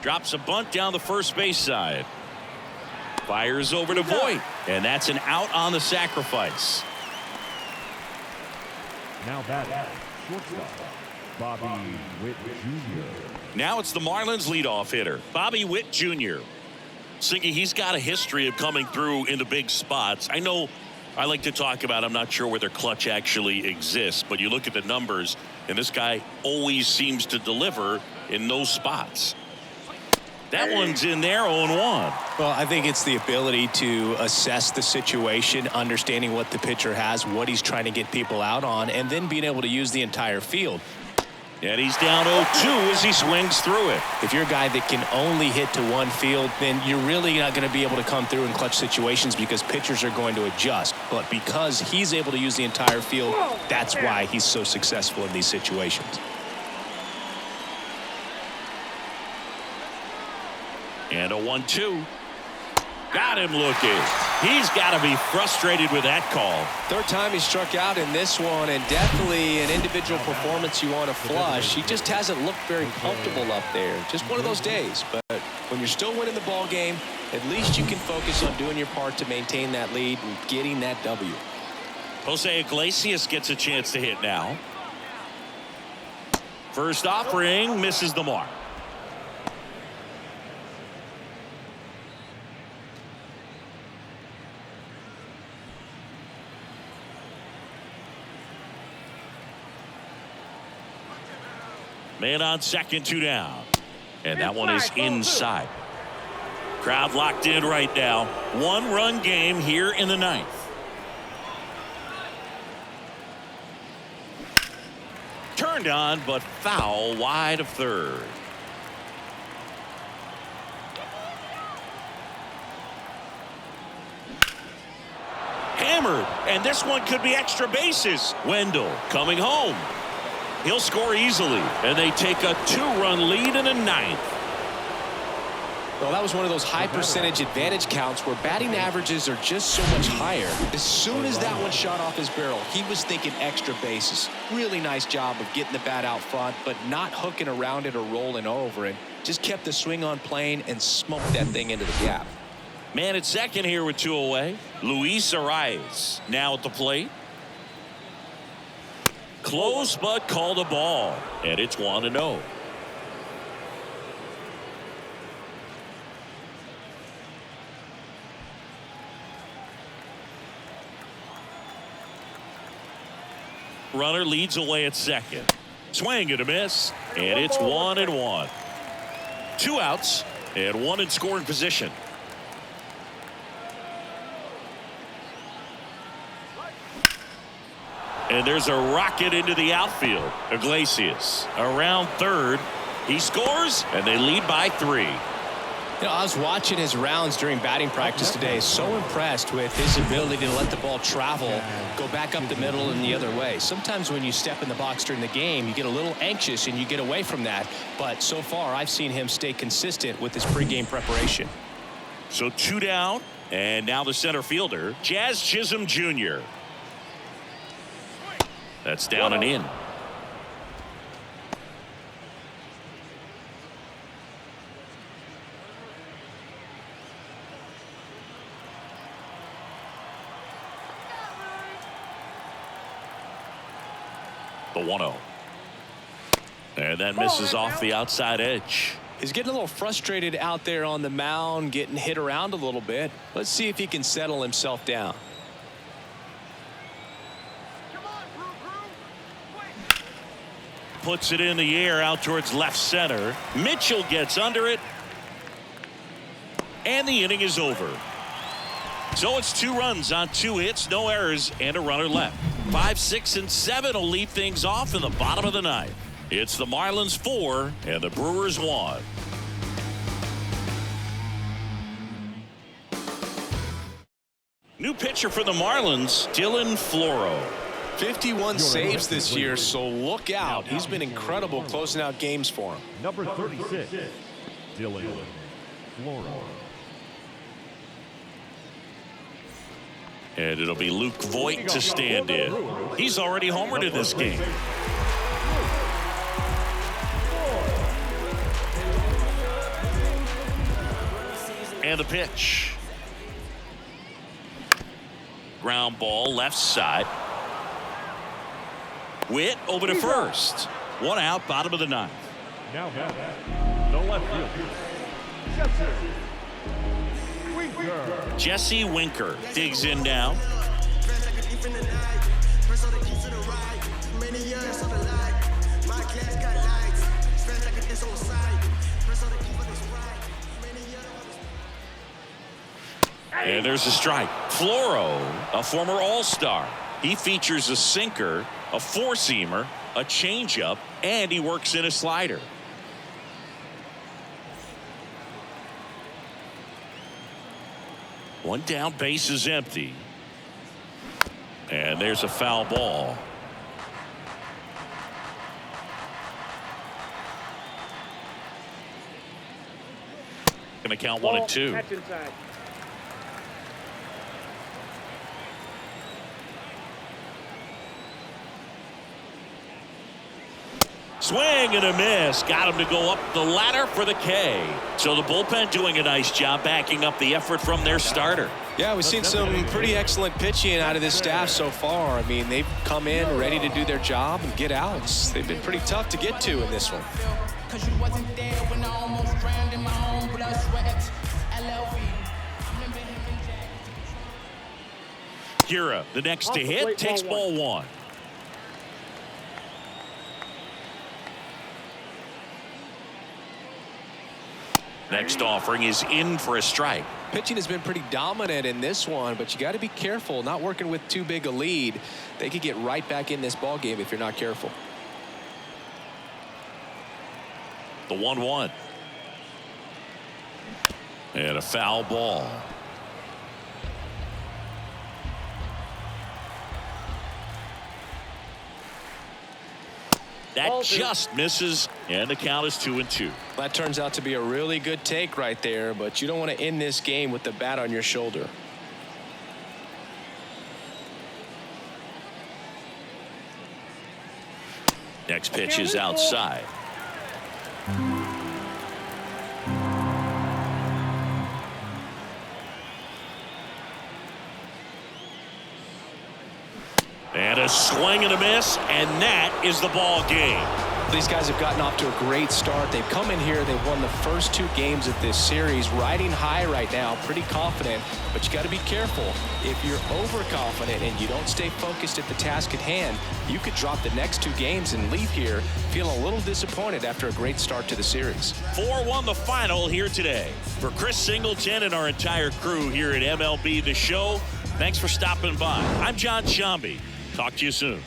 Drops a bunt down the first base side. Fires over to Voit, and that's an out on the sacrifice. Now batting, shortstop, Bobby Witt Jr. Now it's the Marlins leadoff hitter, Bobby Witt Jr. Singy, he's got a history of coming through into big spots. I know I like to talk about, I'm not sure whether clutch actually exists, but you look at the numbers, and this guy always seems to deliver in those spots. That one's in there, 0-1. Well, I think it's the ability to assess the situation, understanding what the pitcher has, what he's trying to get people out on, and then being able to use the entire field. And he's down 0-2 as he swings through it. If you're a guy that can only hit to one field, then you're really not going to be able to come through in clutch situations because pitchers are going to adjust. But because he's able to use the entire field, that's why he's so successful in these situations. And a 1-2. Got him looking. He's got to be frustrated with that call. Third time he struck out in this one, and definitely an individual performance you want to flush. He just hasn't looked very comfortable up there. Just one of those days. But when you're still winning the ball game, at least you can focus on doing your part to maintain that lead and getting that W. Jose Iglesias gets a chance to hit now. First offering misses the mark. Man on second, 2 down. And that one is inside. Crowd locked in right now. 1-run game here in the 9th. Turned on, but foul wide of third. Hammered, and this one could be extra bases. Wendell coming home. He'll score easily, and they take a 2-run lead in the 9th. Well, that was one of those high percentage advantage counts where batting averages are just so much higher. As soon as that one shot off his barrel, he was thinking extra bases. Really nice job of getting the bat out front, but not hooking around it or rolling over it. Just kept the swing on plane and smoked that thing into the gap. Man at second here with 2 away. Luis Arias now at the plate. Close, but called a ball, and it's 1-0. Runner leads away at second. Swing and a miss, and it's 1-1. 2 outs and 1 in scoring position. And there's a rocket into the outfield. Iglesias around third. He scores, and they lead by 3. You know, I was watching his rounds during batting practice today. So impressed with his ability to let the ball travel, go back up the middle and the other way. Sometimes when you step in the box during the game, you get a little anxious and you get away from that. But so far, I've seen him stay consistent with his pregame preparation. So 2 down, and now the center fielder, Jazz Chisholm Jr. That's down and in. The 1-0. And that misses off the outside edge. He's getting a little frustrated out there on the mound, getting hit around a little bit. Let's see if he can settle himself down. Puts it in the air out towards left center. Mitchell gets under it. And the inning is over. So it's 2 runs on 2 hits, no errors, and a runner left. 5, 6, and 7 will lead things off in the bottom of the 9th. It's the Marlins 4 and the Brewers 1. New pitcher for the Marlins, Dylan Floro. 51 saves this year, so look out. He's been incredible closing out games for him. Number 36, Dylan Floro. And it'll be Luke Voigt to stand in. He's already homered in this game. And the pitch. Ground ball left side. Witt over to first. One out, bottom of the ninth. Now batting, the left fielder, Jesse Winker digs in now. And there's a strike. Floro, a former All-Star. He features a sinker, a four-seamer, a changeup, and he works in a slider. One down, base is empty. And there's a foul ball. Going to count 1-2. Catch inside. Swing and a miss. Got him to go up the ladder for the K. So the bullpen doing a nice job backing up the effort from their starter. Yeah, we've seen some pretty excellent pitching out of this staff so far. I mean, they've come in ready to do their job and get outs. They've been pretty tough to get to in this one. Kira, the next to hit, takes ball one. Next offering is in for a strike. Pitching has been pretty dominant in this one, but you got to be careful. Not working with too big a lead. They could get right back in this ball game if you're not careful. The 1-1. And a foul ball. That just misses, and the count is 2-2. That turns out to be a really good take right there, but you don't want to end this game with the bat on your shoulder. Next pitch is outside. And a swing and a miss, and that is the ball game. These guys have gotten off to a great start. They've come in here. They've won the first 2 games of this series, riding high right now, pretty confident. But you got to be careful. If you're overconfident and you don't stay focused at the task at hand, you could drop the next 2 games and leave here feeling a little disappointed after a great start to the series. 4-1 the final here today. For Chris Singleton and our entire crew here at MLB The Show, thanks for stopping by. I'm John Shambi. Talk to you soon.